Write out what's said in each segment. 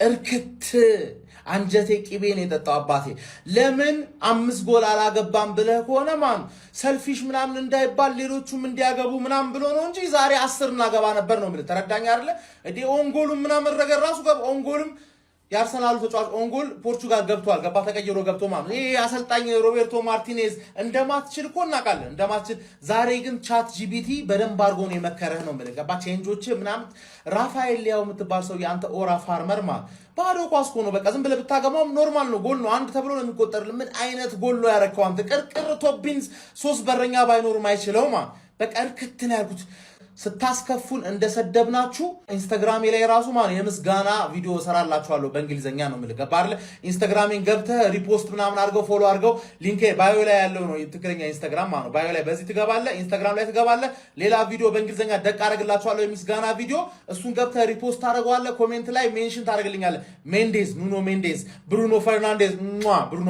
እርክት አንጀቴ ቂቤን የጠጣው አባቴ ለምን 5 ጎል አላገባም ብለህ ከሆነ ማን ሰልፊሽ ምናምን እንዳይባል ሌሎቹም እንዲያገቡ ምናምን ብሎ ነው እንጂ ዛሬ 10 እናገባ ነበር ነው ማለት ተረዳኛ አይደለ እዲ ኦንጎሉ ምናምን ረገር ራሱ ኦንጎልም ያርሰናሉ ተጫዋች ኦንጎል ፖርቹጋል ገብቷል ገባ ተቀይሮ ገብቶ ማለት ይሄ አሰልጣኝ ሮቤርቶ ማርቲኔዝ እንደማትችል እኮ እናቃለን እንደማትችል ዛሬ ግን ቻት ጂቢቲ በደንብ አርጎ ነው የመከረህ ነው ማለት ገባ ቼንጆች ምናምን ራፋኤል ሊያው የምትባል ሰው ያንተ ኦራ ፋርመር ባዶ ኳስ ነው በቃ ዝም ብለህ ብታገባው ኖርማል ነው ጎል ነው አንድ ተብሎ ነው የሚቆጠርልህ ምን አይነት ጎል ነው ያረከው አንተ ቅርቅር ቶፕ-ቢንስ 3 በረኛ ባይኖር ማይችለው በቃ እርክት ነው ያልኩት ስታስከፉን እንደሰደብናችሁ ኢንስታግራም ላይ ራሱ የምስጋና ቪዲዮ ሰራላችኋለሁ በእንግሊዘኛ ነው ማለት ገባርለ ኢንስታግራምን ገብተህ ሪፖስት ምናምን አድርገው ፎሎ አድርገው ሊንክ ባዮ ላይ ያለው ነው ትክክለኛ ኢንስታግራም ነው ባዮ ላይ በዚህ ትገባለህ ኢንስታግራም ላይ ትገባለህ ሌላ ቪዲዮ በእንግሊዘኛ ደቅ አረግላችኋለሁ የምስጋና ቪዲዮ እሱን ገብተህ ሪፖስት ታደርገዋለህ ኮሜንት ላይ ሜንሽን ታደርግልኛለህ ሜንዴዝ ኑኖ ሜንዴዝ ብሩኖ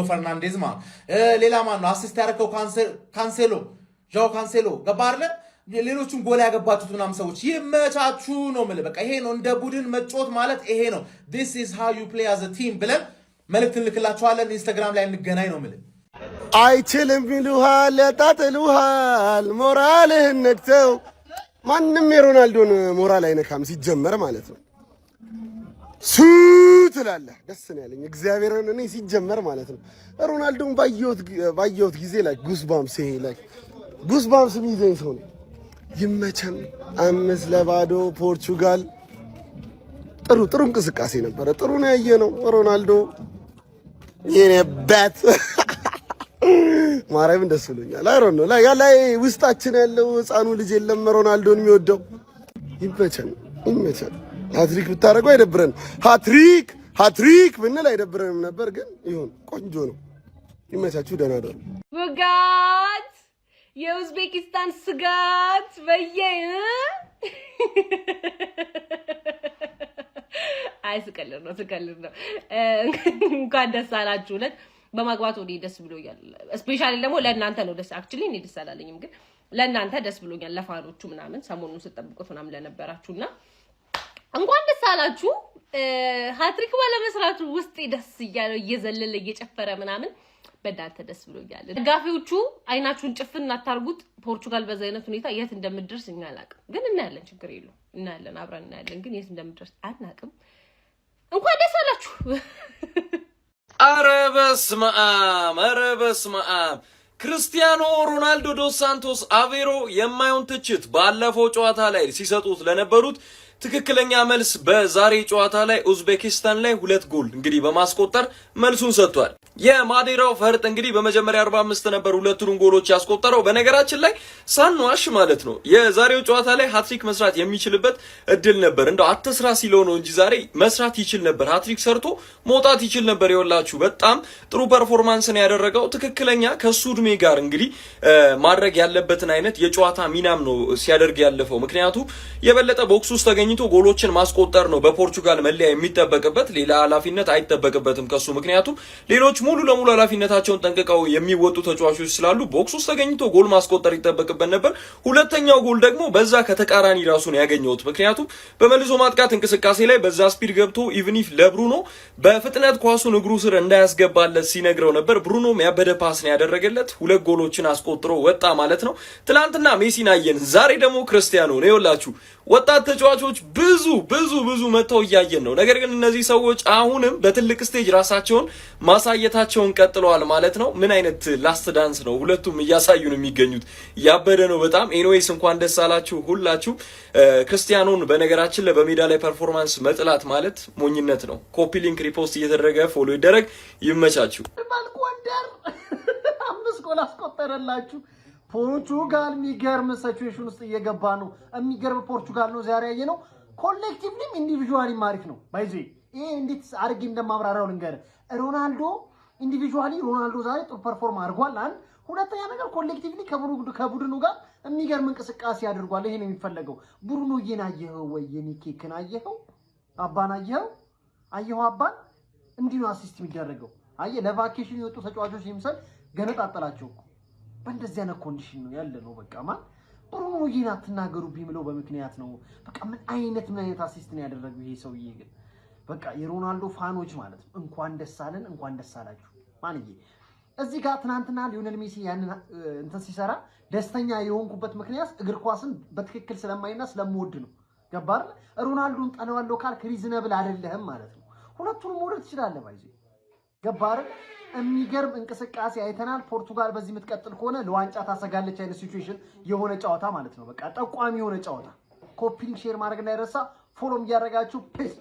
ፈርናንዴዝ ሌላ ነው አሲስት ያደረከው ካንሴሎ ጃኦ ካንሴሎ ገባርለ ሌሎቹን ጎል ያገባችሁት ምናምን ሰዎች ይመቻችሁ ነው ማለት በቃ ይሄ ነው እንደ ቡድን መጫወት ማለት ይሄ ነው this is how you play as a team ብለን መልእክት እንልክላችኋለን ኢንስታግራም ላይ እንገናኝ ነው ማለት አይችልም ይሉሃል ያጣጥሉሃል ሞራልህን ነክተው ማንንም የሮናልዶን ሞራል አይነካም ሲጀመር ማለት ነው ሱ ትላለህ ደስ ነው ያለኝ እግዚአብሔርን እኔ ሲጀመር ማለት ነው ሮናልዶን ባየሁት ጊዜ ላይ ጉስባምስ ይሄ ላይ ጉስባምስ የሚይዘኝ ሰው ነው ይመቸን 5-2 ፖርቹጋል ጥሩ እንቅስቃሴ ነበር ጥሩ ነው ያየነው ሮናልዶ የነበት ማርያም ደስ ብሎኛል አይሮን ነው ላይ ውስጣችን ያለው ህፃኑ ልጅ የለም ሮናልዶን የሚወደው ይመቸን ሃትሪክ ብታረገው አይደብረን ሃትሪክ ብንል አይደብረንም ነበር ግን ይሁን ቆንጆ ነው ይመቻችሁ ደህና ደሩ ወጋት የኡዝቤኪስታን ስጋት በየይ ስቀልድ ነው እንኳን ደስ አላችሁ ለት በማግባቱ ደስ ብሎኛል ስፔሻሊ ደግሞ ለእናንተ ነው ደስ አክቹሊ እኔ ደስ አላለኝም ግን ለእናንተ ደስ ብሎኛል ለፋኖቹ ምናምን ሰሞኑን ተጠብቁት ምናምን ለነበራችሁና እንኳን ደስ አላችሁ ሃትሪክ ባለመስራቱ ውስጥ ደስ እያለ እየዘለለ እየጨፈረ ምናምን በዳንተ ደስ ብሎኛል ደጋፊዎቹ አይናችሁን ጭፍን አታርጉት ፖርቹጋል በዛ አይነት ሁኔታ የት እንደምትደርስ እኛ አላቅም ግን እናያለን ችግር የለው እናያለን አብረን እናያለን ግን የት እንደምትደርስ አናቅም እንኳን ደስ አላችሁ ኧረ በስመ አብ ክርስቲያኖ ሮናልዶ ዶስ ሳንቶስ አቬሮ የማይሆን ትችት ባለፈው ጨዋታ ላይ ሲሰጡት ለነበሩት ትክክለኛ መልስ በዛሬ ጨዋታ ላይ ኡዝቤኪስታን ላይ 2 ጎል እንግዲህ በማስቆጠር መልሱን ሰጥቷል የማዴራው ፈርጥ እንግዲህ በመጀመሪያ 45 ነበር ሁለቱን ጎሎች ያስቆጠረው በነገራችን ላይ ሳንዋሽ ማለት ነው የዛሬው ጨዋታ ላይ ሃትሪክ መስራት የሚችልበት እድል ነበር እንደው አትስራ ሲለው ነው እንጂ ዛሬ መስራት ይችል ነበር ሃትሪክ ሰርቶ መውጣት ይችል ነበር ይወላችሁ በጣም ጥሩ ፐርፎርማንስ ነው ያደረገው ትክክለኛ ከሱ እድሜ ጋር እንግዲህ ማድረግ ያለበትን አይነት የጨዋታ ሚናም ነው ሲያደርግ ያለፈው ምክንያቱም የበለጠ ቦክስ ውስጥ ተገኝቶ ጎሎችን ማስቆጠር ነው በፖርቹጋል መለያ የሚጠበቅበት ሌላ ኃላፊነት አይጠበቅበትም ከሱ ምክንያቱም ሌሎች ሙሉ ለሙሉ ኃላፊነታቸውን ጠንቅቀው የሚወጡ ተጫዋቾች ስላሉ ቦክስ ውስጥ ተገኝቶ ጎል ማስቆጠር ይጠበቅበት ነበር ሁለተኛው ጎል ደግሞ በዛ ከተቃራኒ ራሱን ያገኘውት ምክንያቱም በመልሶ ማጥቃት እንቅስቃሴ ላይ በዛ ስፒድ ገብቶ ኢቭን ኢፍ ለብሩኖ በፍጥነት ኳሱን እግሩ ስር እንዳያስገባለት ሲነግረው ነበር ብሩኖ ያበደ ፓስ ነው ያደረገለት 2 ጎሎችን አስቆጥሮ ወጣ ማለት ነው ትላንትና ሜሲን አየን ዛሬ ደግሞ ክርስቲያኖ ነው ይወላችሁ ወጣት ተጫዋቾች ብዙ መተው ያያየን ነው ነገር ግን እነዚህ ሰዎች አሁንም በትልቅ ስቴጅ ራሳቸውን ማሳየታቸውን ቀጥለዋል ማለት ነው ምን አይነት ላስት ዳንስ ነው ሁለቱም እያሳዩን የሚገኙት ያበደ ነው በጣም ኤኒዌይስ እንኳን ደስ አላችሁ ሁላችሁ ክርስቲያኖን በነገራችን ላይ በሜዳ ላይ ፐርፎርማንስ መጥላት ማለት ሞኝነት ነው ኮፒ ሊንክ ሪፖስት እየተደረገ ፎሎ ይደረግ ይመቻችሁ ባልኮንደር 5 ጎል አስቆጠረላችሁ ፖርቹጋል የሚገርም ሲቹዌሽን ውስጥ እየገባ ነው የሚገርም ፖርቹጋል ነው ዛሬ ያየነው ኮሌክቲቭሊም ኢንዲቪጁዋሊም አሪፍ ነው ባይዚ ይሄ እንዴት አርግ እንደማብራራው ልንገር ሮናልዶ ኢንዲቪጁዋሊ ሮናልዶ ዛሬ ጥሩ ፐርፎርም አድርጓል አንድ ሁለተኛ ነገር ኮሌክቲቭሊ ከቡድኑ ጋር የሚገርም እንቅስቃሴ አድርጓል ይሄ ነው የሚፈልገው ብሩኖ የናየው ወይ የኒኬክን አየኸው አባን አየኸው አባን እንዲህ ነው አሲስት የሚደረገው አየ ለቫኬሽን የወጡ ተጫዋቾች ይምሰል ገነጣጣላቸው በእንደዚህ አይነት ኮንዲሽን ነው ያለ ነው በቃ ማን ብሩኖዬን አትናገሩብኝ ብለው በምክንያት ነው። በቃ ምን አይነት አሲስት ነው ያደረገው ይሄ ሰውዬ ግን በቃ የሮናልዶ ፋኖች ማለት ነው። እንኳን ደስ አለን እንኳን ደስ አላችሁ ማንዬ። እዚህ ጋር ትናንትና ሊዮኔል ሜሲ ያንን እንትን ሲሰራ ደስተኛ የሆንኩበት ምክንያት እግር ኳስን በትክክል ስለማይና ስለምወድ ነው። ገባር ሮናልዶን ጠለዋለሁ ካልክ ሪዝነብል አይደለህም ማለት ነው። ሁለቱንም መውደድ ትችላለህ ባይዚ ገባር የሚገርም እንቅስቃሴ አይተናል። ፖርቱጋል በዚህ የምትቀጥል ከሆነ ለዋንጫ ታሰጋለች አይነት ሲቹዌሽን የሆነ ጨዋታ ማለት ነው። በቃ ጠቋሚ የሆነ ጨዋታ። ኮፒንግ ሼር ማድረግ እንዳይረሳ፣ ፎሎም እያደረጋችሁ ፔስ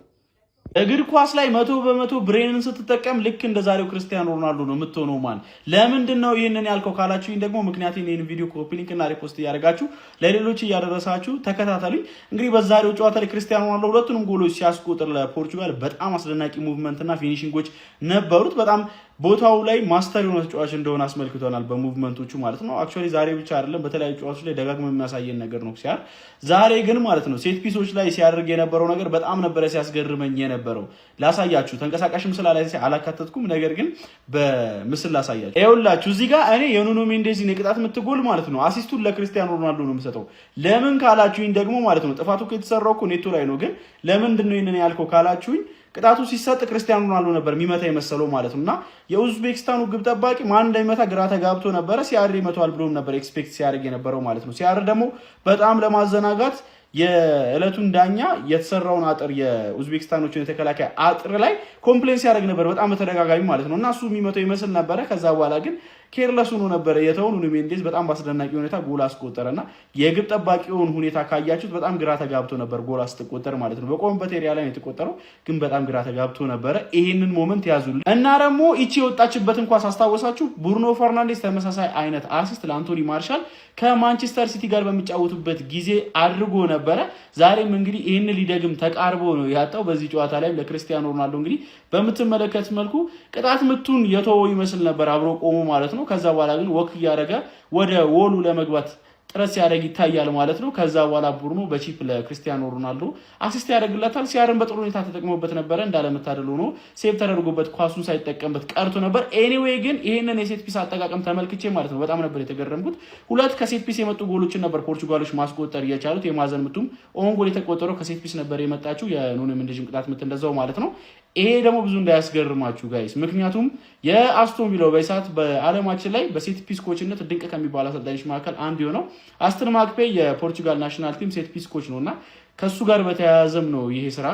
እግር ኳስ ላይ 100% ብሬንን ስትጠቀም ልክ እንደ ዛሬው ክርስቲያኖ ሮናልዶ ነው የምትሆነው ማለት። ለምንድን ነው ይሄንን ያልከው ካላችሁኝ ደግሞ ምክንያቱም ይሄን ቪዲዮ ኮፒ ሊንክ እና ሪፖስት እያደረጋችሁ ለሌሎች እያደረሳችሁ ተከታተሉኝ። እንግዲህ በዛሬው ጨዋታ ላይ ክርስቲያኖ ሮናልዶ ሁለቱንም ጎሎች ሲያስቆጥር ለፖርቹጋል በጣም አስደናቂ ሙቭመንት እና ፊኒሺንጎች ነበሩት። በጣም ቦታው ላይ ማስተር የሆነ ተጫዋች እንደሆነ አስመልክቶናል በሙቭመንቶቹ ማለት ነው። አክቹአሊ ዛሬ ብቻ አይደለም በተለያዩ ጨዋታዎች ላይ ደጋግሞ የሚያሳየን ነገር ነው ሲያር። ዛሬ ግን ማለት ነው ሴት ፒሶች ላይ ሲያደርግ የነበረው ነገር በጣም ነበር ሲያስገርመኝ የነበረው። ላሳያችሁ፣ ተንቀሳቃሽ ምስል ላይ አላካተትኩም፣ ነገር ግን በምስል ላሳያችሁ። ይኸውላችሁ እዚህ ጋር እኔ የኑኖ ሜንዴዝን የቅጣት ምትጎል ማለት ነው አሲስቱን ለክርስቲያኖ ሮናልዶ ነው የምሰጠው። ለምን ካላችሁኝ ደግሞ ማለት ነው ጥፋቱ የተሰራው እኮ ኔቶ ላይ ነው። ግን ለምንድን ነው ይሄንን ያልከው ካላችሁኝ ቅጣቱ ሲሰጥ ክርስቲያኖ ሮናልዶ ነበር የሚመታ የመሰለው ማለት ነውና የኡዝቤክስታኑ ግብ ጠባቂ ማን እንደሚመታ ግራ ተጋብቶ ነበር። ሲያር ይመታዋል ብሎም ነበር ኤክስፔክት ሲያደርግ የነበረው ማለት ነው። ሲያር ደግሞ በጣም ለማዘናጋት የእለቱን ዳኛ የተሰራውን አጥር የኡዝቤክስታኖችን የተከላካይ አጥር ላይ ኮምፕሌንስ ያደርግ ነበር በጣም በተደጋጋሚ ማለት ነው። እና እሱ የሚመታው ይመስል ነበረ። ከዛ በኋላ ግን ኬርለስ ሆኖ ነበር የተውን። ኑኖ ሜንዴዝ በጣም በአስደናቂ ሁኔታ ጎል አስቆጠረና የግብ ጠባቂውን ሁኔታ ካያችሁት በጣም ግራ ተጋብቶ ነበር ጎል አስቆጠረ ማለት ነው። በቆምበት ኤሪያ ላይ የተቆጠረው ግን በጣም ግራ ተጋብቶ ነበር። ይሄንን ሞመንት ያዙልኝ እና ደግሞ እቺ የወጣችበትን ኳስ አስታወሳችሁ። ብሩኖ ፈርናንዴዝ ተመሳሳይ አይነት አሲስት ለአንቶኒ ማርሻል ከማንቸስተር ሲቲ ጋር በሚጫወቱበት ጊዜ አድርጎ ነበረ። ዛሬም እንግዲህ ይሄን ሊደግም ተቃርቦ ነው ያጣው። በዚህ ጨዋታ ላይ ለክርስቲያኖ ሮናልዶ እንግዲህ በምትመለከት መልኩ ቅጣት ምቱን የተወው ይመስል ነበር አብሮ ቆሞ ማለት ነው። ከዛ በኋላ ግን ወክ እያደረገ ወደ ወሉ ለመግባት ጥረት ሲያደርግ ይታያል ማለት ነው። ከዛ በኋላ ብሩኖ በቺፕ ለክርስቲያኖ ሮናልዶ አሲስት ያደርግለታል። ሲያርን በጥሩ ሁኔታ ተጠቅሞበት ነበር። እንዳለመታደል ሆኖ ሴቭ ተደርጎበት ኳሱን ሳይጠቀምበት ቀርቶ ነበር። ኤኒዌይ ግን ይሄንን የሴት ፒስ አጠቃቀም ተመልክቼ ማለት ነው በጣም ነበር የተገረምኩት። ሁለት ከሴት ፒስ የመጡ ጎሎችን ነበር ፖርቹጋሎች ማስቆጠር የቻሉት። የማዘን ምቱም ኦን ጎል የተቆጠረው ከሴት ፒስ ነበር የመጣችው የኑኖ ሜንዴዝ ቅጣት ምት እንደዛው ማለት ነው። ይሄ ደግሞ ብዙ እንዳያስገርማችሁ ጋይስ፣ ምክንያቱም የአስቶን ቪላ በሰዓት በዓለማችን ላይ በሴት ፒስ ኮችነት ድንቅ ከሚባሉ አሰልጣኞች መካከል አንዱ የሆነው አስተን ማክፔ የፖርቹጋል ናሽናል ቲም ሴት ፒስ ኮች ነውና ከሱ ጋር በተያያዘም ነው ይሄ ስራ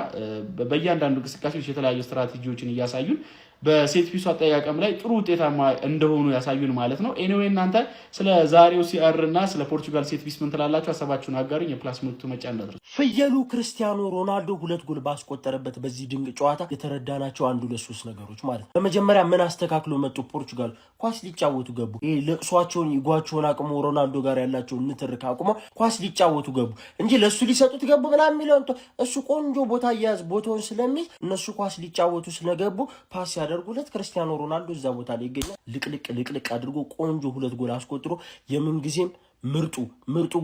በእያንዳንዱ እንቅስቃሴዎች የተለያዩ ስትራቴጂዎችን እያሳዩን በሴት ፒሱ አጠያቀም ላይ ጥሩ ውጤታማ እንደሆኑ ያሳዩን ማለት ነው። ኤኒዌይ እናንተ ስለ ዛሬው ሲአር እና ስለ ፖርቹጋል ሴት ፒስ ምን ትላላችሁ? ሀሳባችሁን አጋሩኝ። የፕላስ ምልክቱ መጫን እንዳትረሱ። ፍየሉ ክርስቲያኖ ሮናልዶ 2 ጎል ባስቆጠረበት በዚህ ድንቅ ጨዋታ የተረዳናቸው አንዱ ለሶስት ነገሮች ማለት ነው። በመጀመሪያ ምን አስተካክሎ መጡ? ፖርቹጋል ኳስ ሊጫወቱ ገቡ። ይሄ ለቅሷቸውን ይጓቸውን አቅሞ ሮናልዶ ጋር ያላቸውን ንትርክ አቁሞ ኳስ ሊጫወቱ ገቡ እንጂ ለሱ ሊሰጡት ገቡ ምናምን የሚለው እሱ ቆንጆ ቦታ ያዝ ቦታውን ስለሚል እነሱ ኳስ ሊጫወቱ ስለገቡ ፓስ ያደርጉለት ክርስቲያኖ ሮናልዶ እዛ ቦታ ላይ ይገኛል። ልቅልቅ አድርጎ ቆንጆ 2 ጎል አስቆጥሮ የምን ጊዜም ምርጡ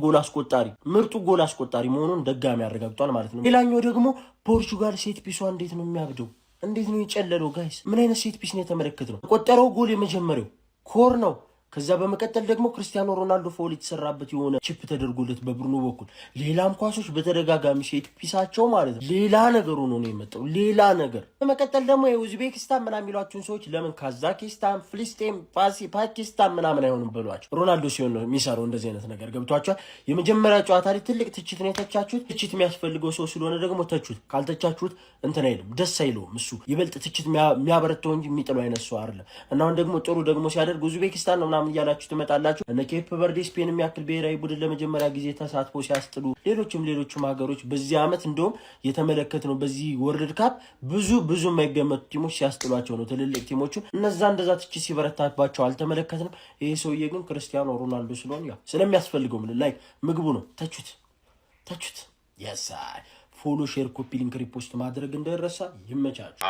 ጎል አስቆጣሪ መሆኑን ደጋሚ ያረጋግጧል ማለት ነው። ሌላኛው ደግሞ ፖርቹጋል ሴት ፒሷ እንዴት ነው የሚያብደው? እንዴት ነው የጨለለው? ጋይስ ምን አይነት ሴት ፒስ ነው የተመለከትነው? ቆጠረው ጎል የመጀመሪያው ኮር ነው። ከዛ በመቀጠል ደግሞ ክርስቲያኖ ሮናልዶ ፎል የተሰራበት የሆነ ቺፕ ተደርጎለት በብሩኖ በኩል ሌላም ኳሶች በተደጋጋሚ ሴት ፒሳቸው ማለት ነው ሌላ ነገር ሆኖ ነው የመጣው ሌላ ነገር። በመቀጠል ደግሞ የኡዝቤክስታን ምናምን የሚሏቸውን ሰዎች ለምን ካዛኪስታን፣ ፍልስጤም፣ ፓኪስታን ምናምን አይሆንም ብሏቸው ሮናልዶ ሲሆን ነው የሚሰራው እንደዚህ አይነት ነገር ገብቷቸዋል። የመጀመሪያ ጨዋታ ላይ ትልቅ ትችት ነው የተቻችሁት። ትችት የሚያስፈልገው ሰው ስለሆነ ደግሞ ተቹት። ካልተቻችሁት እንትን አይልም፣ ደስ አይለውም። እሱ ይበልጥ ትችት የሚያበረተው እንጂ የሚጥለው አይነት ሰው አይደለም። እና አሁን ደግሞ ጥሩ ደግሞ ሲያደርግ ኡዝቤክስታን ነው ምናምን እያላችሁ ትመጣላችሁ። እነ ኬፕ ቨርዴ ስፔን የሚያክል ብሔራዊ ቡድን ለመጀመሪያ ጊዜ ተሳትፎ ሲያስጥሉ ሌሎችም ሀገሮች በዚህ ዓመት እንደውም የተመለከትነው በዚህ ወርልድ ካፕ ብዙ የማይገመቱ ቲሞች ሲያስጥሏቸው ነው ትልልቅ ቲሞቹ። እንደዛ ትችት ሲበረታባቸው አልተመለከትንም። ይሄ ሰውዬ ግን ክርስቲያኖ ሮናልዶ ስለሆነ ያው ስለሚያስፈልገው ላይ ምግቡ ነው። ተቹት የሳይ ፎሎ ሼር ኮፒ ሊንክ ሪፖስት ማድረግ እንደረሳ ይመቻችሁ።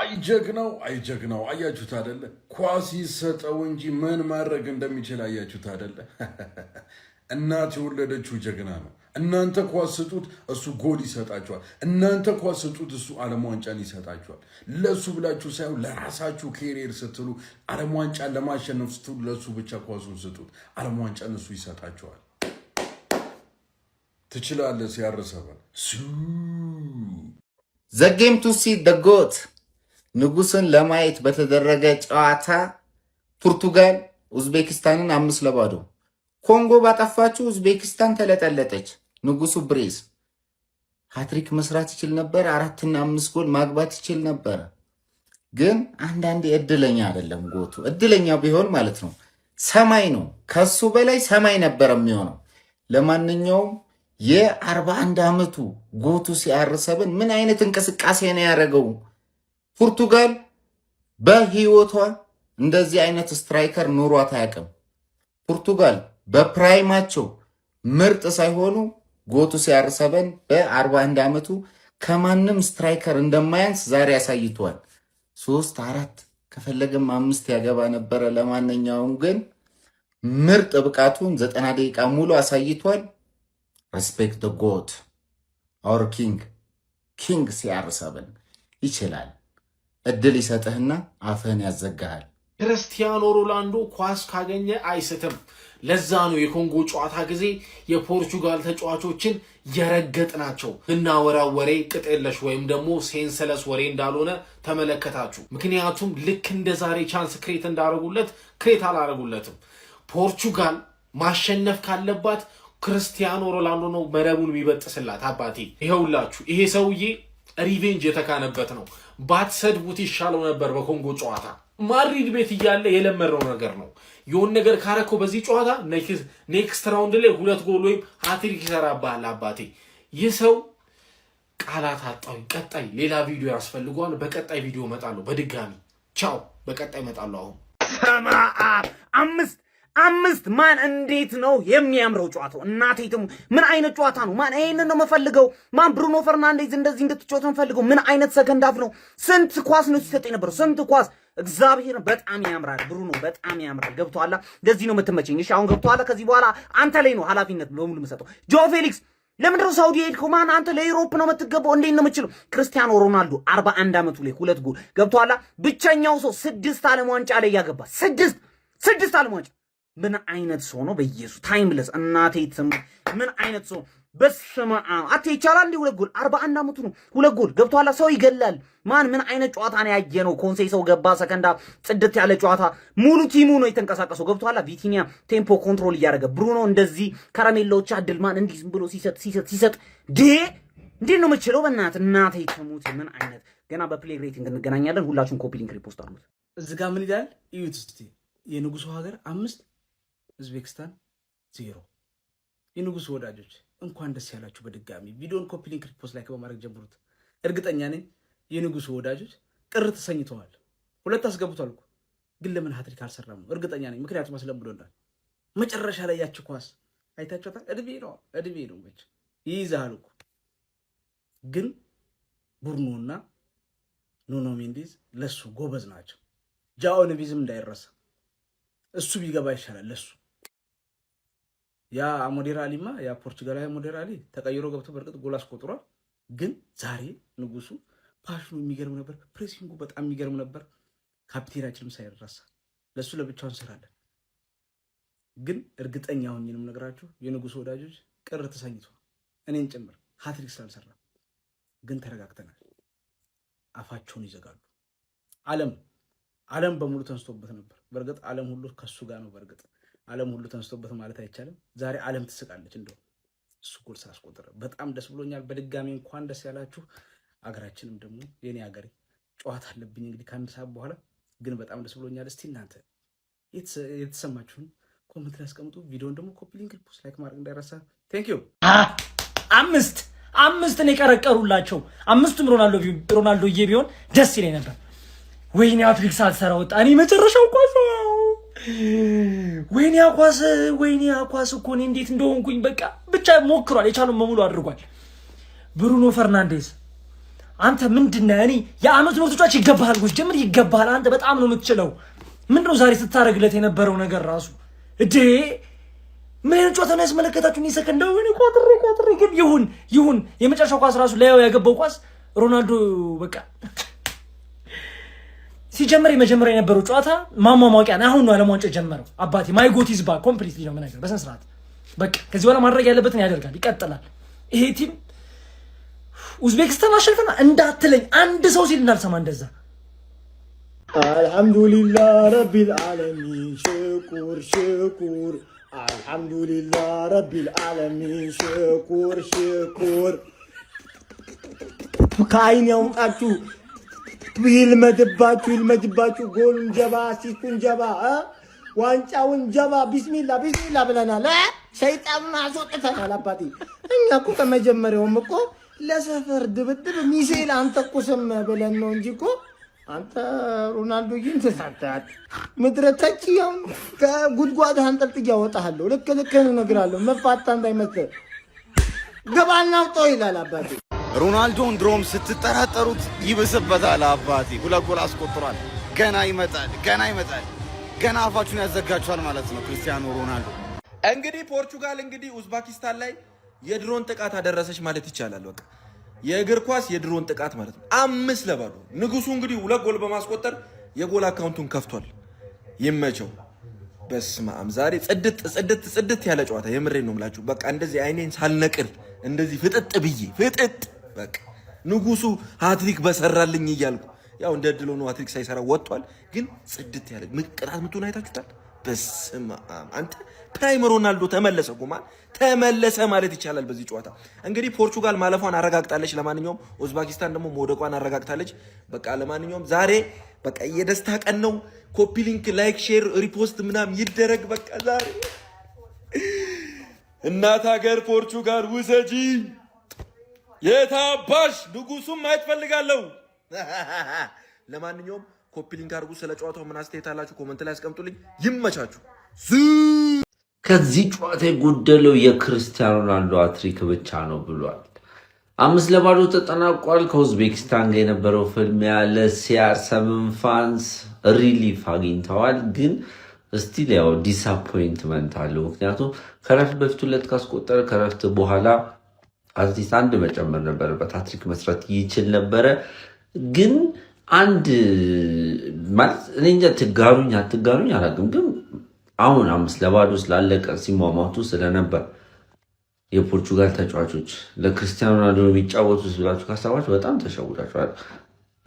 አይጀግናው አያችሁት አይደለ? ኳስ ይሰጠው እንጂ ምን ማድረግ እንደሚችል አያችሁት አይደለ? እናት የወለደችው ጀግና ነው። እናንተ ኳስ ስጡት፣ እሱ ጎል ይሰጣችኋል። እናንተ ኳስ ስጡት፣ እሱ ዓለም ዋንጫን ይሰጣችኋል። ለሱ ብላችሁ ሳይሆን ለራሳችሁ ኬሪየር ስትሉ ዓለም ዋንጫን ለማሸነፍ ስትሉ ለሱ ብቻ ኳሱን ስጡት፣ ዓለም ዋንጫን እሱ ይሰጣችኋል። ትችላለህ ሲያርሰበ ዘጌም ቱ ሲ ደ ጎት ንጉስን ለማየት በተደረገ ጨዋታ ፖርቱጋል ኡዝቤኪስታንን 5-0 ኮንጎ ባጠፋችው ኡዝቤኪስታን ተለጠለጠች። ንጉሱ ብሬስ ሃትሪክ መስራት ይችል ነበር። 4 እና 5 ጎል ማግባት ይችል ነበር። ግን አንዳንዴ እድለኛ አይደለም ጎቱ። እድለኛ ቢሆን ማለት ነው ሰማይ ነው፣ ከሱ በላይ ሰማይ ነበር የሚሆነው። ለማንኛውም የ41 ዓመቱ ጎቱ ሲያርሰብን ምን አይነት እንቅስቃሴ ነው ያደረገው? ፖርቱጋል በህይወቷ እንደዚህ አይነት ስትራይከር ኑሯት አያውቅም። ፖርቱጋል በፕራይማቸው ምርጥ ሳይሆኑ ጎቱ ሲያርሰበን በ41 ዓመቱ ከማንም ስትራይከር እንደማያንስ ዛሬ አሳይቷል። 3-4 ከፈለገም 5 ያገባ ነበረ። ለማንኛውም ግን ምርጥ ብቃቱን 90 ደቂቃ ሙሉ አሳይቷል። ሬስፔክት ደ ጎት አወር ኪንግ ሲያርሰበን ይችላል። እድል ይሰጥህና አፍህን ያዘጋሃል። ክርስቲያኖ ሮናልዶ ኳስ ካገኘ አይስትም። ለዛ ነው የኮንጎ ጨዋታ ጊዜ የፖርቹጋል ተጫዋቾችን የረገጥናቸው። እናወራው ወሬ ቅጥ የለሽ ወይም ደግሞ ሴንሰለስ ወሬ እንዳልሆነ ተመለከታችሁ። ምክንያቱም ልክ እንደ ዛሬ ቻንስ ክሬት እንዳረጉለት ክሬት አላረጉለትም። ፖርቹጋል ማሸነፍ ካለባት ክርስቲያኖ ሮናልዶ ነው መረቡን የሚበጥስላት። አባቴ ይሄውላችሁ፣ ይሄ ሰውዬ ሪቬንጅ የተካነበት ነው። ባትሰድቡት ይሻለው ነበር። በኮንጎ ጨዋታ ማድሪድ ቤት እያለ የለመደው ነገር ነው። የሆነ ነገር ካረኮ በዚህ ጨዋታ ኔክስት ራውንድ ላይ 2 ጎል ወይም ሃትሪክ ይሰራባል። አባቴ ይህ ሰው ቃላት አጣሁኝ። ቀጣይ ሌላ ቪዲዮ ያስፈልገዋል። በቀጣይ ቪዲዮ እመጣለሁ። በድጋሚ ቻው። በቀጣይ እመጣለሁ። አሁን አምስት ማን እንዴት ነው የሚያምረው ጨዋታው! እናቴትም ምን አይነት ጨዋታ ነው ማን! ይሄንን ነው የምፈልገው ማን! ብሩኖ ፈርናንዴዝ እንደዚህ እንድትጫወት የምፈልገው ምን አይነት ሰከንድ አፍ ነው! ስንት ኳስ ነው ሲሰጠኝ ነበር! ስንት ኳስ! እግዚአብሔር በጣም ያምራል። ብሩኖ በጣም ያምራል። ገብቶሃል? ለዚህ ነው የምትመቸኝ። እሺ አሁን ገብቶሃል? ከዚህ በኋላ አንተ ላይ ነው ኃላፊነት በሙሉ የምሰጠው። ጆ ፌሊክስ ለምንድን ነው ሳውዲ ሄድከው? ማን አንተ ለዩሮፕ ነው የምትገባው? እንዴት ነው የምችለው? ክርስቲያኖ ሮናልዶ 41 ዓመቱ ላይ 2 ጎል ገብቶሃል? ብቸኛው ሰው 6 ዓለም ዋንጫ ላይ ያገባ 6 ዓለም ዋንጫ። ምን አይነት ሰው ነው? በኢየሱስ ታይምለስ እናቴ ትም ምን አይነት ሰው በስመ አብ አቴ ይቻላል እንዴ? 2 ጎል 41 ዓመቱ ነው 2 ጎል ገብቶሃል? ሰው ይገላል። ማን ምን አይነት ጨዋታ ነው ያየነው? ኮንሴ ሰው ገባ ሰከንዳ ጽድት ያለ ጨዋታ ሙሉ ቲሙ ነው የተንቀሳቀሰው። ገብቶሃል? ቪቲኒያ ቴምፖ ኮንትሮል እያደረገ ብሩኖ እንደዚህ ከረሜላዎች አድል ማን እንዲህ ዝም ብሎ ሲሰጥ እንዴት ነው የምችለው? እናቴ ትሙት ምን አይነት ገና በፕሌይ ሬቲንግ እንገናኛለን። ሁላችሁም ኮፒ ሊንክ ሪፖስት አድርጉት። እዚህ ጋር ምን ይላል እዩት እስቲ። የንጉሱ ሀገር 5 ኡዝቤክስታን 0። የንጉሱ ወዳጆች እንኳን ደስ ያላችሁ። በድጋሚ ቪዲዮን ኮፒ ሊንክ ሪፖስት ላይክ በማድረግ ጀምሩት። እርግጠኛ ነኝ የንጉሱ ወዳጆች ቅር ተሰኝተዋል። 2 አስገብቷል እኮ ግን ለምን ሃትሪክ አልሰራም? እርግጠኛ ነኝ ምክንያቱም አስለምዶናል። መጨረሻ ላይ ያቺ ኳስ አይታችኋታል። እድሜ ነው መች ይይዛል እኮ ግን ቡርኖና ኑኖ ሜንዴዝ ለሱ ጎበዝ ናቸው። ጃኦ ነቪዝም እንዳይረሳ እሱ ቢገባ ይሻላል ለሱ። ያ አሞዴራ አሊማ ያ ፖርቹጋላዊ አሞዴራ አሊ ተቀይሮ ገብቶ በርግጥ ጎል አስቆጥሯል። ግን ዛሬ ንጉሱ ፓሽኑ የሚገርም ነበር። ፕሬሲንጉ በጣም የሚገርም ነበር። ካፕቴናችንም ሳይረሳ ለሱ ለብቻውን እንሰራለን። ግን እርግጠኛ ሆኜንም ነገራችሁ የንጉሱ ወዳጆች ቅር ተሰኝቷል፣ እኔን ጭምር ሃትሪክ ስላልሰራ። ግን ተረጋግተናል። አፋቸውን ይዘጋሉ። ዓለም በሙሉ ተንስቶበት ነበር። በርግጥ ዓለም ሁሉ ከሱ ጋር ነው። በርግጥ ዓለም ሁሉ ተንስቶበት ማለት አይቻልም። ዛሬ ዓለም ትስቃለች። እንደው እሱ ጎል ስላስቆጠረ በጣም ደስ ብሎኛል። በድጋሚ እንኳን ደስ ያላችሁ። አገራችንም ደግሞ የኔ ሀገሬ ጨዋታ አለብኝ እንግዲህ ከአንድ ሰዓት በኋላ ግን በጣም ደስ ብሎኛል። እስቲ እናንተ የተሰማችሁን ኮሜንት ላይ አስቀምጡ። ቪዲዮውን ደግሞ ኮፒ ሊንክ ፖስት ላይክ ማድረግ እንዳይረሳ። ቴንክ ዩ። አምስት ነው የቀረቀሩላቸው። አምስቱም ሮናልዶዬ ቢሆን ደስ ይለኝ ነበር። ወይኔ ሃትሪክ ሳልሰራ ወጣ። እኔ መጨረሻው ኳስ ወይኔ ኳስ እኮ እኔ እንዴት እንደሆንኩኝ በቃ ብቻ ሞክሯል። የቻለውን በሙሉ አድርጓል። ብሩኖ ፈርናንዴዝ አንተ ምንድነህ? እኔ የአመቱ ምርጦች ይገባሃል። ጎሽ ጀምር ይገባሃል። አንተ በጣም ነው የምትችለው። ምንድነው ዛሬ ስታረግለት የነበረው ነገር ራሱ እዴ ምን አይነት ጨዋታ ነው ያስመለከታችሁ? እኔ ሰከንዳው እኔ ቋጥሬ ግን ይሁን የመጨረሻው ኳስ ራሱ ላይ ያገባው ኳስ ሮናልዶ በቃ ሲጀምር የመጀመሪያ የነበረው ጨዋታ ማሟሟቂያ ነው። አሁን ነው ዓለም ዋንጫ ጀመረው። አባቴ ማይ ጎት ኢዝ ባክ ኮምፕሊትሊ ነው ነገር በስነ ስርዓት በቃ ከዚህ በኋላ ማድረግ ያለበትን ያደርጋል፣ ይቀጥላል። ይሄ ቲም ኡዝቤክስታን አሸንፈና እንዳትለኝ አንድ ሰው ሲል እንዳልሰማ እንደዛ አልሐምዱሊላህ ረቢል ዓለሚን ሽኩር ሽኩር አልሐምዱሊላህ ረቢል ዓለሚን ሽኩር ሽኩር ከአይን ያውጣችሁ ይልመድባችሁ ጎሉን ጀባ አሲስቱን ጀባ ዋንጫውን ጀባ ቢስሚላ ብለናል። ሸይጣኑን አስወጥተናል። አባቴ እኛ እኮ ከመጀመሪያውም እኮ ለሰፈር ድብድብ ሚሳኤል አንተኩስም ብለን ነው እንጂ እኮ አንተ ሮናልዶ ይንተሳታት ምድረ ተቺያው ከጉድጓድ አንጠልጥያ ወጣሃለሁ። ልክህን እነግርሃለሁ። መፋታ እንዳይመስል ገባና አውጣው ይላል አባቴ። ሮናልዶን ድሮም ስትጠራጠሩት ይብስበታል። አባቴ 2 ጎል አስቆጥሯል። ገና ይመጣል። ገና አፋችሁን ያዘጋችኋል ማለት ነው ክርስቲያኖ ሮናልዶ። እንግዲህ ፖርቹጋል ኡዝቤኪስታን ላይ የድሮን ጥቃት አደረሰች ማለት ይቻላል። በቃ የእግር ኳስ የድሮን ጥቃት ማለት ነው። 5-0 ንጉሱ እንግዲህ 2 ጎል በማስቆጠር የጎል አካውንቱን ከፍቷል። ይመቸው። በስመ አብ ዛሬ ጽድት ያለ ጨዋታ የምሬን ነው የምላችሁ። በቃ እንደዚህ አይኔን ሳልነቅል እንደዚህ ፍጥጥ በቃ ንጉሱ ሃትሪክ በሰራልኝ እያልኩ ያው እንደ ድሎ ነው ሃትሪክ ሳይሰራ ወጥቷል። ግን ጽድት ያለ ቅጣት ምቱን አይታችሁታል። በስመ አብ አንተ ፕራይም ሮናልዶ ተመለሰ ማለት ይቻላል። በዚህ ጨዋታ እንግዲህ ፖርቹጋል ማለፏን አረጋግጣለች። ለማንኛውም ኡዝቤኪስታን ደግሞ መውደቋን አረጋግጣለች። በቃ ለማንኛውም ዛሬ በቃ የደስታ ቀን ነው። ኮፒ ሊንክ፣ ላይክ፣ ሼር፣ ሪፖስት ምናም ይደረግ። በቃ ዛሬ እናት ሀገር ፖርቹጋል ውሰጂ የታባሽ ንጉሱም ማየት ፈልጋለሁ። ለማንኛውም ኮፒ ሊንክ አድርጉ። ስለ ጨዋታው ምን አስተያየት አላችሁ ኮሜንት ላይ አስቀምጡልኝ። ይመቻችሁ። ከዚህ ጨዋታ የጎደለው የክርስቲያኖ ሮናልዶ ሃትሪክ ብቻ ነው ብሏል። 5-0 ተጠናቋል። ከኡዝቤኪስታን ጋር የነበረው ፍልሚያ ለሲአር7 ፋንስ ሪሊፍ አግኝተዋል። ግን ስቲል ያው ዲስአፖይንትመንት አለው። ምክንያቱም ከረፍት በፊት 2 ካስቆጠረ ከረፍት በኋላ አትሊስት 1 መጨመር ነበረበት። ሃትሪክ መስራት ይችል ነበረ። ግን አንድ ማለት እኔ እንጃ ትጋሩኝ አላውቅም። ግን አሁን 5-0 ስላለቀ ሲሟሟቱ ስለነበር የፖርቹጋል ተጫዋቾች ለክርስቲያኖ ሮናልዶ የሚጫወቱ ብላችሁ ካሰባችሁ በጣም ተሸውዳችኋል።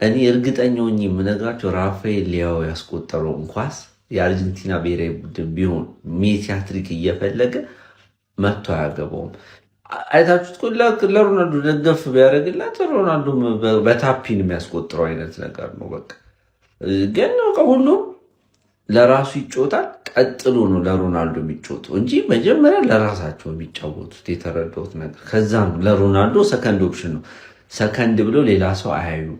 እኔ እርግጠኛ ሆኜ የምነግራቸው ራፋኤል ሊያው ያስቆጠረው ኳስ የአርጀንቲና ብሔራዊ ቡድን ቢሆን ሜሲ ሃትሪክ እየፈለገ መጥቶ አያገባውም። አይታችሁት ለሮናልዶ ደገፍ ቢያደርግላት ሮናልዶ በታፒን የሚያስቆጥረው አይነት ነገር ነው። በቃ ግን ሁሉም ለራሱ ይጫወታል። ቀጥሎ ነው ለሮናልዶ የሚጫወተው እንጂ መጀመሪያ ለራሳቸው የሚጫወቱት የተረዳሁት ነገር ከዛ ነው። ለሮናልዶ ሰከንድ ኦፕሽን ነው። ሰከንድ ብሎ ሌላ ሰው አያዩም።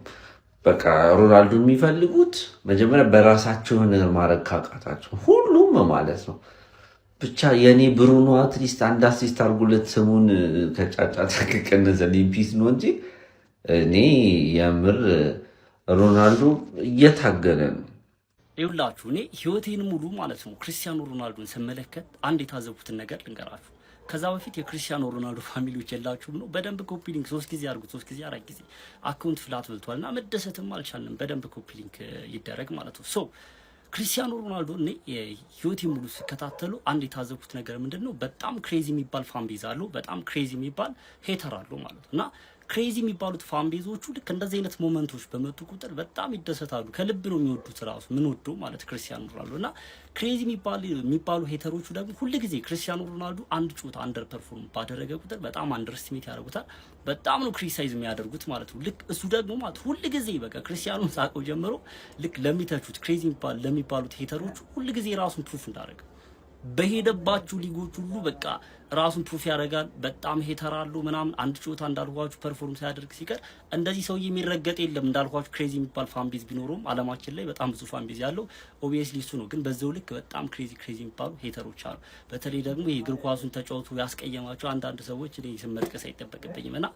በቃ ሮናልዶ የሚፈልጉት መጀመሪያ በራሳቸው ነገር ማድረግ ካቃታቸው ሁሉም ማለት ነው። ብቻ የኔ ብሩኖ አትሊስት 1 አሲስት አድርጎለት ስሙን ከጫጫታ ከቀነሰልኝ ፒስ ነው እንጂ እኔ የምር ሮናልዶ እየታገለ ነው። ይኸውላችሁ እኔ ህይወቴን ሙሉ ማለት ነው ክርስቲያኖ ሮናልዶን ስመለከት አንድ የታዘብኩትን ነገር ልንገራችሁ። ከዛ በፊት የክርስቲያኖ ሮናልዶ ፋሚሊዎች የላችሁም ነው። በደንብ ኮፒ ሊንክ 3 ጊዜ አድርጉት፣ 3 ጊዜ 4 ጊዜ አካውንት ፍላት ብልቷልና መደሰትም አልቻልንም። በደንብ ኮፒ ሊንክ ይደረግ ማለት ነው። ሶ ክርስቲያኖ ሮናልዶ እኔ ህይወቴ ሙሉ ሲከታተሉ አንድ የታዘብኩት ነገር ምንድነው፣ በጣም ክሬዚ የሚባል ፋን ቤዝ አለው፣ በጣም ክሬዚ የሚባል ሄተር አለው ማለት ነው። እና ክሬዚ የሚባሉት ፋን ቤዞቹ ልክ እንደዚህ አይነት ሞመንቶች በመጡ ቁጥር በጣም ይደሰታሉ። ከልብ ነው የሚወዱት ራሱ ምን ወዶ ማለት ክርስቲያኖ ሮናልዶ። እና ክሬዚ የሚባሉ ሄተሮቹ ደግሞ ሁልጊዜ ክርስቲያኖ ሮናልዶ አንድ ጨዋታ አንደር ፐርፎርም ባደረገ ቁጥር በጣም አንደርስቲሜት ያደርጉታል። በጣም ነው ክሪቲሳይዝ የሚያደርጉት ማለት ነው። ልክ እሱ ደግሞ ማለት ሁልጊዜ በቃ ክርስቲያኖን ሳቀው ጀምሮ ልክ ለሚተቹት ክሬዚ ለሚባሉት ሄተሮቹ ሁልጊዜ ራሱን ፕሩፍ እንዳደረገ በሄደባችሁ ሊጎች ሁሉ በቃ ራሱን ፕሩፍ ያደርጋል። በጣም ሄተር አሉ ምናምን አንድ ጨዋታ እንዳልኳችሁ ፐርፎርም ሳያደርግ ሲቀር እንደዚህ ሰው የሚረገጥ የለም። እንዳልኳችሁ ክሬዚ የሚባል ፋን ቤዝ ቢኖሩም አለማችን ላይ በጣም ብዙ ፋን ቤዝ ያለው ኦብቪየስሊ እሱ ነው። ግን በዛው ልክ በጣም ክሬዚ የሚባሉ ሄተሮች አሉ። በተለይ ደግሞ የእግር ኳሱን ተጫውቶ ያስቀየማቸው አንዳንድ ሰዎች እኔ ስም መጥቀስ አይጠበቅብኝም እና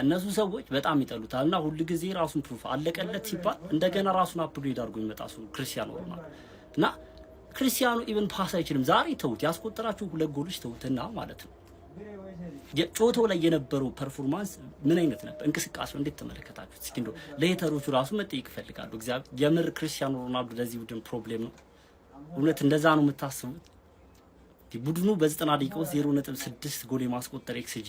እነሱ ሰዎች በጣም ይጠሉታል። እና ሁልጊዜ ራሱን ፕሩፍ አለቀለት ሲባል እንደገና ራሱን አፕግሬድ አድርጎ የሚመጣ ሰው ክርስቲያኖ ሮናልዶ እና ክርስቲያኖ ኢቭን ፓስ አይችልም። ዛሬ ተውት፣ ያስቆጠራችሁ 2 ጎሎች ተውትና ማለት ነው ጨዋታው ላይ የነበረው ፐርፎርማንስ ምን አይነት ነበር? እንቅስቃሴው እንዴት ተመለከታችሁት? እስኪ እንደው ለሄተሮቹ ራሱ መጠየቅ ይፈልጋሉ። እግዚአብሔር የምር ክርስቲያኖ ሮናልዶ ለዚህ ቡድን ፕሮብሌም ነው? እውነት እንደዛ ነው የምታስቡት? ቡድኑ በ90 ደቂቃ ውስጥ 0.6 ጎል የማስቆጠር ኤክስጂ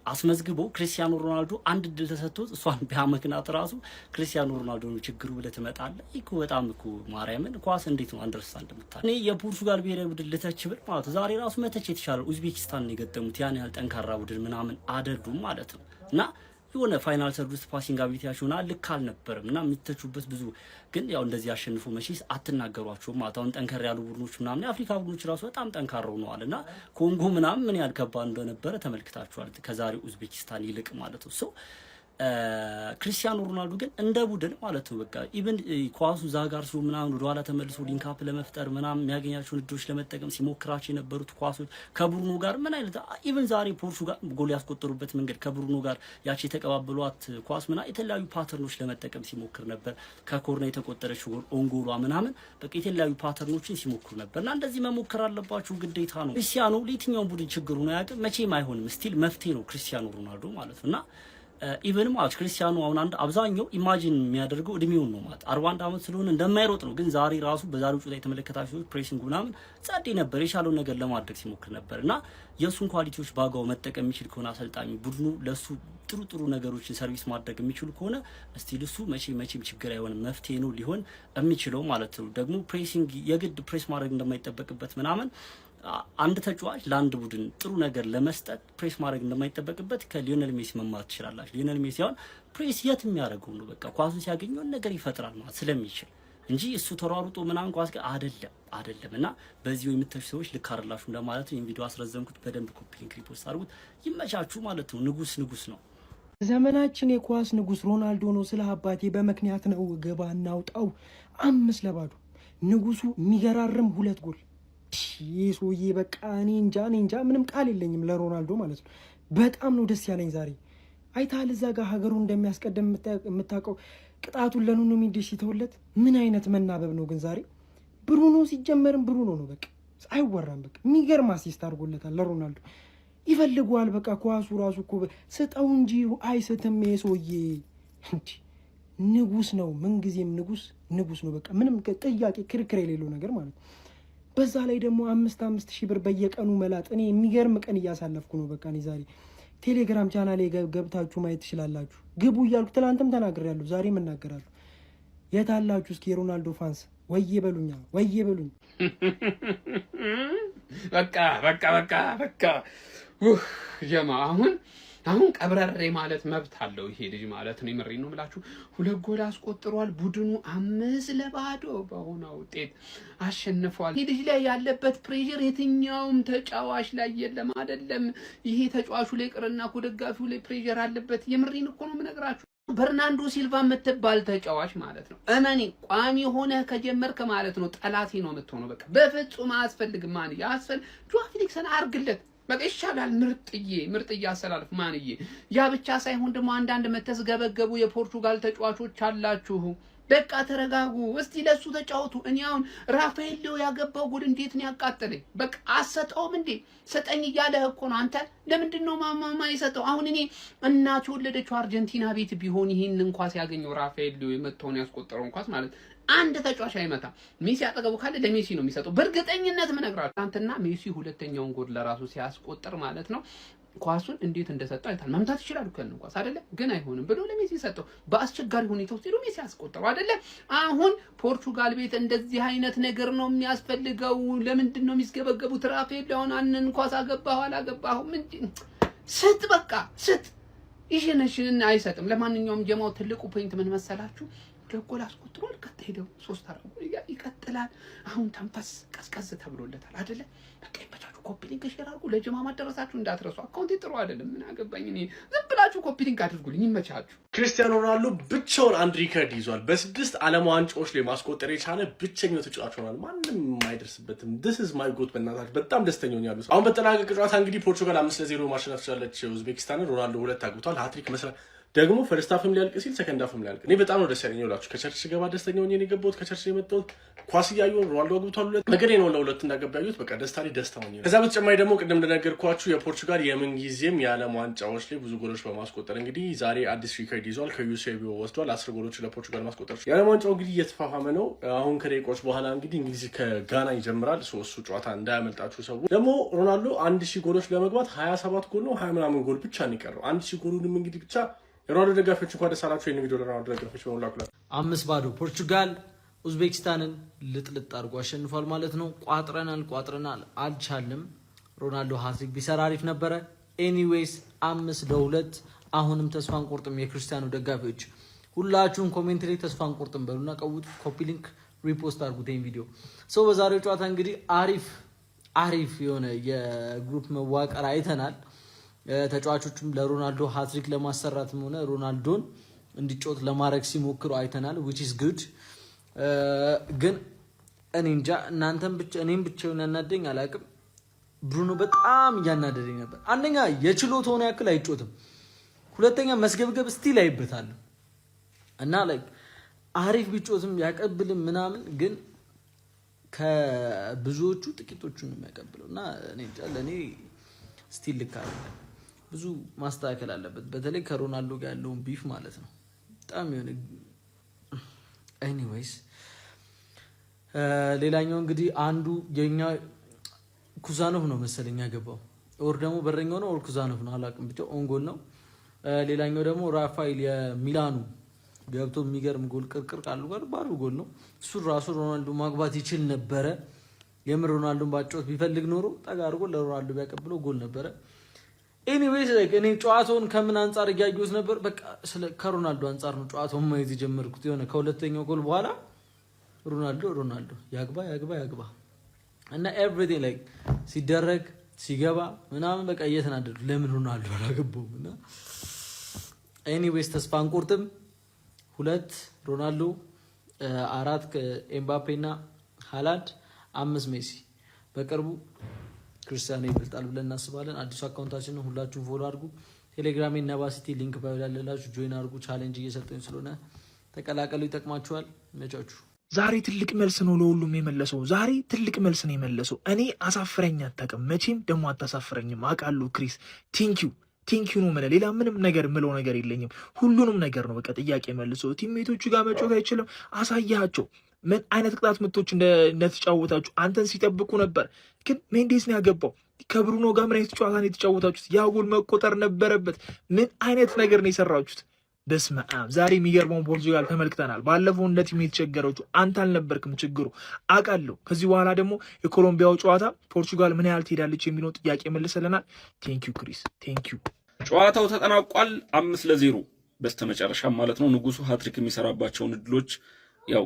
አስመዝግቦ ክርስቲያኖ ሮናልዶ አንድ ድል ተሰጥቶት እሷን ቢያመክናት ራሱ ክርስቲያኖ ሮናልዶ ነው ችግሩ ብለህ ትመጣለህ እኮ። በጣም እኮ ማርያምን ኳስ እንዴት ነው አንደርስታንድ የምታደርገው? እኔ የፖርቱጋል ብሔራዊ ቡድን ልተች ብል ማለት ዛሬ ራሱ መተች የተሻለ ኡዝቤኪስታን ነው የገጠሙት። ያን ያህል ጠንካራ ቡድን ምናምን አይደሉም ማለት ነው። እና የሆነ ፋይናል ሰርድ ውስጥ ፓሲንግ አቢሊቲያቸውና ልክ አልነበረም እና የሚተቹበት ብዙ ግን ያው እንደዚህ አሸንፎ መቼስ አትናገሯቸውም ማለት አሁን ጠንከር ያሉ ቡድኖች ምናምን የአፍሪካ ቡድኖች ራሱ በጣም ጠንካራ ሆነዋል እና ኮንጎ ምናምን ምን ያህል ከባድ እንደነበረ ተመልክታችኋል ከዛሬው ኡዝቤኪስታን ይልቅ ማለት ነው። ሶ ክርስቲያኖ ሮናልዶ ግን እንደ ቡድን ማለት ነው በቃ ኢቭን ኳሱ ዛጋር ሲሆን ምናምን ወደ ኋላ ተመልሶ ሊንካፕ ለመፍጠር ምናምን የሚያገኛቸውን እድሎች ለመጠቀም ሲሞክራቸው የነበሩት ኳሶች ከብሩኖ ጋር ምን አይነት ኢቭን ዛሬ ፖርቱጋል ጎል ያስቆጠሩበት መንገድ ከብሩኖ ጋር ያቺ የተቀባበሏት ኳስ ምናምን የተለያዩ ፓተርኖች ለመጠቀም ሲሞክር ነበር። ከኮርና የተቆጠረች ጎል ኦንጎሏ ምናምን በቃ የተለያዩ ፓተርኖችን ሲሞክሩ ነበር እና እንደዚህ መሞከር አለባችሁ ግዴታ ነው። ክርስቲያኖ ለየትኛውም ቡድን ችግር ሆኖ ያውቅም መቼም አይሆንም። ስቲል መፍትሄ ነው ክርስቲያኖ ሮናልዶ ማለት ነው እና ኢቨን ማለት ክርስቲያኖ አሁን አንድ አብዛኛው ኢማጂን የሚያደርገው እድሜውን ነው ማለት 41 ዓመት ስለሆነ እንደማይሮጥ ነው። ግን ዛሬ ራሱ በዛሬው ጩኸት የተመለከታችሁ ፕሬሲንግ ምናምን ጸዴ ነበር፣ የቻለውን ነገር ለማድረግ ሲሞክር ነበር እና የእሱን ኳሊቲዎች ባጋው መጠቀም የሚችል ከሆነ አሰልጣኙ ቡድኑ ለሱ ጥሩ ነገሮችን ሰርቪስ ማድረግ የሚችሉ ከሆነ እስቲል እሱ መቼም ችግር አይሆንም፣ መፍትሄ ነው ሊሆን የሚችለው ማለት ነው። ደግሞ ፕሬሲንግ የግድ ፕሬስ ማድረግ እንደማይጠበቅበት ምናምን አንድ ተጫዋች ለአንድ ቡድን ጥሩ ነገር ለመስጠት ፕሬስ ማድረግ እንደማይጠበቅበት ከሊዮኔል ሜሲ መማር ትችላላችሁ። ሊዮኔል ሜሲ አሁን ፕሬስ የት የሚያደርገው ነው በቃ ኳሱን ሲያገኘው ነገር ይፈጥራል ማለት ስለሚችል እንጂ እሱ ተሯሩጦ ምናምን ኳስ ጋር አይደለም። እና በዚህ የምትተቹ ሰዎች ልክ አይደላችሁም ለማለት ነው። ይሄን ቪዲዮ አስረዘምኩት። በደንብ ኮፒ ሊንክ ሪፖስት አድርጉት። ይመቻችሁ ማለት ነው። ንጉስ ነው። ዘመናችን የኳስ ንጉስ ሮናልዶ ነው። ስለ አባቴ በምክንያት ነው። ገባ እናውጣው 5-0 ንጉሱ የሚገራርም 2 ጎል ይህ ሰውዬ በቃ እኔ እንጃ ምንም ቃል የለኝም ለሮናልዶ ማለት ነው። በጣም ነው ደስ ያለኝ ዛሬ። አይታል እዛ ጋር ሀገሩን እንደሚያስቀደም የምታውቀው ቅጣቱን ለኑኖ ሜንዴስ ሲተውለት ምን አይነት መናበብ ነው ግን ዛሬ። ብሩኖ ሲጀመርም ብሩኖ ነው በቃ አይወራም። በቃ የሚገርም አሲስት አድርጎለታል ለሮናልዶ። ይፈልገዋል በቃ ኳሱ ራሱ እኮ ስጠው እንጂ አይስትም። የሰውዬ እንጂ ንጉስ ነው፣ ምንጊዜም ንጉስ ነው። በቃ ምንም ጥያቄ ክርክር የሌለው ነገር ማለት ነው። በዛ ላይ ደግሞ 5 ሺህ ብር በየቀኑ መላጥ። እኔ የሚገርም ቀን እያሳለፍኩ ነው። በቃ እኔ ዛሬ ቴሌግራም ቻናሌ ገብታችሁ ማየት ትችላላችሁ። ግቡ እያልኩ ትላንትም ተናግሬያለሁ፣ ዛሬም እናገራለሁ። የታላችሁ እስኪ የሮናልዶ ፋንስ ወዬ በሉኛ፣ ወዬ በሉኝ። በቃ ጀማ አሁን ቀብረሬ ማለት መብት አለው ይሄ ልጅ ማለት ነው። የምሬን ነው የምላችሁ። 2 ጎል አስቆጥሯል። ቡድኑ 5-0 በሆነ ውጤት አሸንፏል። ይሄ ልጅ ላይ ያለበት ፕሬሸር የትኛውም ተጫዋች ላይ የለም። አይደለም ይሄ ተጫዋቹ ላይ ቅርና እኮ ደጋፊው ላይ ፕሬሸር አለበት። የምሬን እኮ ነው የምነግራችሁ። በርናንዶ ሲልቫ የምትባል ተጫዋች ማለት ነው እመኔ ቋሚ ሆነ ከጀመርክ ማለት ነው ጠላቴ ነው የምትሆነው። በቃ በፍጹም አያስፈልግም። ማን ያስፈል ጆዋ ፊሊክስን አርግለት በቃ ይሻላል። ምርጥዬ አሰላልፍ ማንዬ። ያ ብቻ ሳይሆን ደግሞ አንዳንድ መተስገበገቡ የፖርቱጋል ተጫዋቾች አላችሁ። በቃ ተረጋጉ እስቲ፣ ለሱ ተጫወቱ። እኔ አሁን ራፋኤል ሊዮ ያገባው ጎል እንዴት ነው ያቃጠለኝ። በቃ አሰጠውም እንዴ ሰጠኝ እያለህ እኮ ነው አንተ። ለምንድን ነው ማማ ይሰጠው? አሁን እኔ እናቱ የወለደችው አርጀንቲና ቤት ቢሆን ይሄን እንኳን ሲያገኘው ራፋኤል ሊዮ የመታውን ያስቆጠረው እንኳን ማለት አንድ ተጫዋች አይመታ። ሜሲ አጠገቡ ካለ ለሜሲ ነው የሚሰጠው በእርግጠኝነት ምነግራችሁ። ትናንትና ሜሲ ሁለተኛውን ጎል ለራሱ ሲያስቆጥር ማለት ነው ኳሱን እንዴት እንደሰጠው አይታል። መምታት ይችላል እኮ ያንን ኳስ አይደለ ግን አይሆንም ብሎ ለሜሲ ሰጠው። በአስቸጋሪ ሁኔታ ውስጥ ሄዶ ሜሲ ያስቆጠረው አይደለ። አሁን ፖርቱጋል ቤት እንደዚህ አይነት ነገር ነው የሚያስፈልገው። ለምንድን ነው የሚስገበገቡት? ራፋኤል አሁን አንን ኳስ አገባው አላገባው ምንድን ስጥ በቃ ስጥ። ይሽነሽን አይሰጥም። ለማንኛውም ጀማው ትልቁ ፖይንት ምን መሰላችሁ? ጎል አስቆጥሯል። ከተሄደው 3 4 ጎል ይቀጥላል። አሁን ተንፈስ ቀዝቀዝ ተብሎለታል አይደለ። በቃ ይበቻችሁ። ኮፒ ሊንክ ሼር አድርጉ። ለጀማ ማደረሳችሁ እንዳትረሱ። አካውንቴ ጥሩ አይደለም። ምን አገባኝ እኔ። ዝም ብላችሁ ኮፒ ሊንክ አድርጉልኝ። ይመቻችሁ። ክርስቲያኖ ሮናልዶ ብቻውን አንድ ሪከርድ ይዟል። በ6 ዓለም ዋንጫዎች ላይ ማስቆጠር የቻለ ብቸኛው ተጫዋች ሆኗል። ማንም አይደርስበትም። this is my goat። በእናታችሁ በጣም ደስተኛው ነው ያሉት። አሁን በተጠናቀቀ ጨዋታ እንግዲህ ፖርቱጋል 5-0 ማሸነፍ ቻለች ኡዝቤኪስታን። ሮናልዶ 2 አግብቷል። ሃትሪክ መስራት ደግሞ ፈርስት ሃፍም ሊያልቅ ሲል ሰከንድ ሃፍም ሊያልቅ እኔ በጣም ነው ደስ ያለኝ ይላችሁ። ከቸርች ገባ ደስተኛ ሆኜ ነው የገባሁት። ከቸርች የመጣሁት ኳስ እያየሁ ሮናልዶ አግብቷል። ነገሬ ነው ለሁለት እንዳገባ ያዩት በቃ ደስታ ላይ ደስታ ሆኜ። ከዛ በተጨማሪ ደግሞ ቅድም እንደነገርኳችሁ የፖርቹጋል የምን ጊዜም የዓለም ዋንጫዎች ላይ ብዙ ጎሎች በማስቆጠር እንግዲህ ዛሬ አዲስ ሪከርድ ይዟል። ከዩሴቢዮ ወስዷል 10 ጎሎች ለፖርቹጋል ማስቆጠር። የዓለም ዋንጫው እንግዲህ እየተፋፋመ ነው። አሁን ከደቂቃዎች በኋላ እንግዲህ እንግሊዝ ከጋና ይጀምራል። እሱ ጨዋታ እንዳያመልጣችሁ። ሰው ደግሞ ሮናልዶ 1000 ጎሎች ለመግባት 27 ጎል ነው 20 ምናምን ጎል ብቻ ነው የቀረው። 1000 ጎሉንም እንግዲህ ብቻ ሮናልዶ ደጋፊዎች እንኳን ደስ አላችሁ። ይሄን ቪዲዮ ለሮናልዶ ደጋፊዎች በሙሉ አክብራለሁ። 5-0 ፖርቹጋል ኡዝቤኪስታንን ልጥልጥ አድርጎ አሸንፏል ማለት ነው። ቋጥረናል አልቻልም። ሮናልዶ ሃትሪክ ቢሰራ አሪፍ ነበረ። ኤኒዌይስ 5-2 አሁንም ተስፋ አንቆርጥም። የክርስቲያኖ ደጋፊዎች ሁላችሁም ኮሜንት ላይ ተስፋ አንቆርጥም በሉና ቀውጡ። ኮፒ ሊንክ ሪፖስት አድርጉት ይሄን ቪዲዮ። ሶ በዛሬው ጨዋታ እንግዲህ አሪፍ የሆነ የግሩፕ መዋቀር አይተናል። ተጫዋቾቹም ለሮናልዶ ሃትሪክ ለማሰራትም ሆነ ሮናልዶን እንዲጮት ለማድረግ ሲሞክሩ አይተናል which is good። ግን እኔ እንጃ እናንተም ብቻ እኔም ብቻ ያናደኝ አላቅም። ብሩኖ በጣም እያናደደኝ ነበር። አንደኛ የችሎታውን ያክል አይጮትም፣ ሁለተኛ መስገብገብ ስቲል አይበታል እና ላይክ አሪፍ ቢጮትም ያቀብልም ምናምን፣ ግን ከብዙዎቹ ጥቂቶቹን ነው የሚያቀብለው እና እኔ እንጃ ለኔ ስቲል ልክ አይደለም። ብዙ ማስተካከል አለበት፣ በተለይ ከሮናልዶ ጋር ያለውን ቢፍ ማለት ነው በጣም የሆነ ኤኒዌይስ። ሌላኛው እንግዲህ አንዱ የኛ ኩዛኖቭ ነው መሰለኝ ያገባው፣ ኦር ደግሞ በረኛው ነው ኦር ኩዛኖቭ ነው አላውቅም፣ ብቻ ኦንጎል ነው። ሌላኛው ደግሞ ራፋኤል የሚላኑ ገብቶ የሚገርም ጎል ቅርቅር ካሉ ጋር ባሉ ጎል ነው። እሱ ራሱ ሮናልዶ ማግባት ይችል ነበረ። የምር ሮናልዶን ባጫወት ቢፈልግ ኖሮ ጠጋ አድርጎ ለሮናልዶ ቢያቀብለው ጎል ነበረ። ኤኒዌይስ እኔ ጨዋታውን ከምን አንጻር እያየሁት ነበር፣ በቃ ከሮናልዶ አንጻር ነው ጨዋታውን ማየት የጀመርኩት። የሆነ ከሁለተኛው ጎል በኋላ ሮናልዶ ያግባ እና ኤቭሪቲንግ ላይክ ሲደረግ ሲገባ ምናምን በቃ እየተናደዱ ለምን ሮናልዶ አላገባውም። እና ኤኒዌይስ ተስፋ አንቆርጥም። 2 ሮናልዶ፣ 4 ኤምባፔ እና ሃላንድ፣ 5 ሜሲ። በቅርቡ ክርስቲያኖ ይበልጣል ብለን እናስባለን። አዲሱ አካውንታችን ነው፣ ሁላችሁም ፎሎ አድርጉ። ቴሌግራሜ ነባሲቲ ሊንክ ባዮ ያለላችሁ ጆይን አድርጉ። ቻሌንጅ እየሰጠኝ ስለሆነ ተቀላቀሉ፣ ይጠቅማችኋል። መጫችሁ ዛሬ ትልቅ መልስ ነው ለሁሉም የመለሰው። ዛሬ ትልቅ መልስ ነው የመለሰው። እኔ አሳፍረኝ አታውቅም፣ መቼም ደግሞ አታሳፍረኝም አውቃለሁ። ክሪስ ቴንኪዩ ነው የምልህ። ሌላ ምንም ነገር ምለው ነገር የለኝም። ሁሉንም ነገር ነው በቃ ጥያቄ መልሰው። ቲሜቶቹ ጋር መጫወት አይችልም፣ አሳያቸው ምን አይነት ቅጣት ምቶች እንደተጫወታችሁ። አንተን ሲጠብቁ ነበር፣ ግን ሜንዴስ ነው ያገባው። ከብሩኖ ጋር ምን አይነት ጨዋታ ነው የተጫወታችሁት? ያ ጎል መቆጠር ነበረበት። ምን አይነት ነገር ነው የሰራችሁት? በስመ አብ። ዛሬ የሚገርመውን ፖርቹጋል ተመልክተናል። ባለፈው እንደ ቲም የተቸገረችው አንተ አልነበርክም ችግሩ አውቃለሁ። ከዚህ በኋላ ደግሞ የኮሎምቢያው ጨዋታ ፖርቹጋል ምን ያህል ትሄዳለች የሚለው ጥያቄ መልሰልናል። ቴንኪዩ ክሪስ ቴንኪዩ። ጨዋታው ተጠናቋል 5-0 በስተመጨረሻ ማለት ነው። ንጉሱ ሃትሪክ የሚሰራባቸውን እድሎች ያው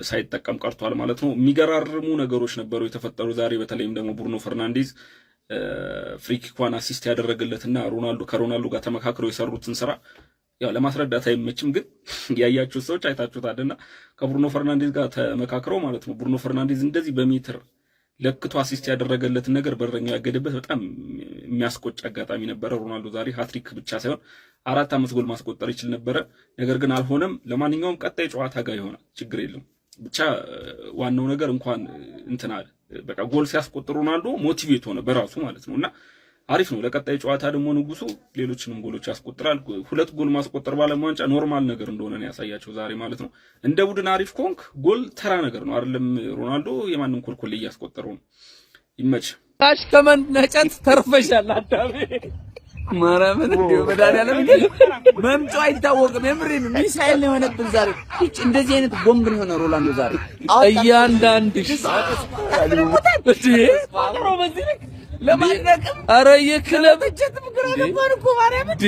ሳይጠቀም ቀርቷል ማለት ነው። የሚገራርሙ ነገሮች ነበሩ የተፈጠሩ ዛሬ። በተለይም ደግሞ ብሩኖ ፈርናንዴዝ ፍሪኪኳን አሲስት ያደረገለትና ከሮናልዶ ጋር ተመካክረው የሰሩትን ስራ ያው ለማስረዳት አይመችም፣ ግን ያያችሁት ሰዎች አይታችሁታልና ከብሩኖ ፈርናንዴዝ ጋር ተመካክረው ማለት ነው። ብሩኖ ፈርናንዴዝ እንደዚህ በሜትር ለክቶ አሲስት ያደረገለትን ነገር በረኛው ያገደበት በጣም የሚያስቆጭ አጋጣሚ ነበረ። ሮናልዶ ዛሬ ሃትሪክ ብቻ ሳይሆን 4-5 ጎል ማስቆጠር ይችል ነበረ፣ ነገር ግን አልሆነም። ለማንኛውም ቀጣይ ጨዋታ ጋር ይሆናል፣ ችግር የለም። ብቻ ዋናው ነገር እንኳን እንትን አለ በቃ ጎል ሲያስቆጥር ሮናልዶ ሞቲቬት ሆነ በራሱ ማለት ነውና አሪፍ ነው። ለቀጣይ ጨዋታ ደግሞ ንጉሱ ሌሎችንም ጎሎች ያስቆጥራል። 2 ጎል ማስቆጠር ባለም ዋንጫ ኖርማል ነገር እንደሆነ ነው ያሳያቸው ዛሬ ማለት ነው። እንደ ቡድን አሪፍ ኮንክ ጎል ተራ ነገር ነው አይደለም። ሮናልዶ የማንም ኮልኮል እያስቆጠረው ነው። ይመች ታሽ ከመነጨት ተርፈሻል። አዳሜ ማራምን እንዲው በዳዳለም ግን መምጫው አይታወቅም። የምሬን ሚሳኤል ነው የሆነብን ዛሬ። እንደዚህ አይነት ቦምብ ነው የሆነ ሮናልዶ ዛሬ እያንዳንድሽ ለማድረግ አረ የክለብ እጀትም ግራ ነበር እኮ ማርያም እንዴ!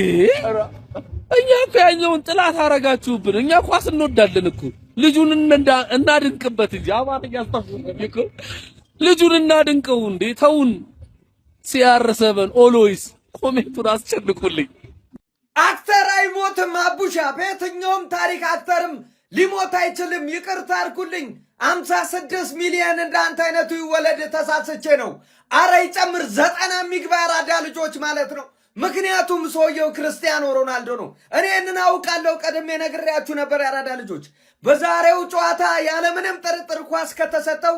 እኛ እኮ ያኛውን ጥላት አረጋችሁብን። እኛ ኳስ እንወዳለን እኮ ልጁን እናድንቅበት እንጂ አማርኛ አስተፍሩኝ እኮ ልጁን እናድንቀው እንዴ! ተውን። ሲያርሰበን ኦሎይስ ኮሜንቱን አስጨንቁልኝ። አክተር አይሞትም አቡሻ። በየትኛውም ታሪክ አክተርም ሊሞት አይችልም። ይቅርታ አድርጉልኝ። 56 ሚሊዮን እንዳንተ አይነቱ ይወለድ ተሳስቼ ነው። አረ ይጨምር 90 የሚግባ ያራዳ ልጆች ማለት ነው። ምክንያቱም ሰውየው ክርስቲያኖ ሮናልዶ ነው። እኔ እንን አውቃለሁ፣ ቀድሜ ነግሬያችሁ ነበር ያራዳ ልጆች። በዛሬው ጨዋታ ያለምንም ጥርጥር ኳስ ከተሰጠው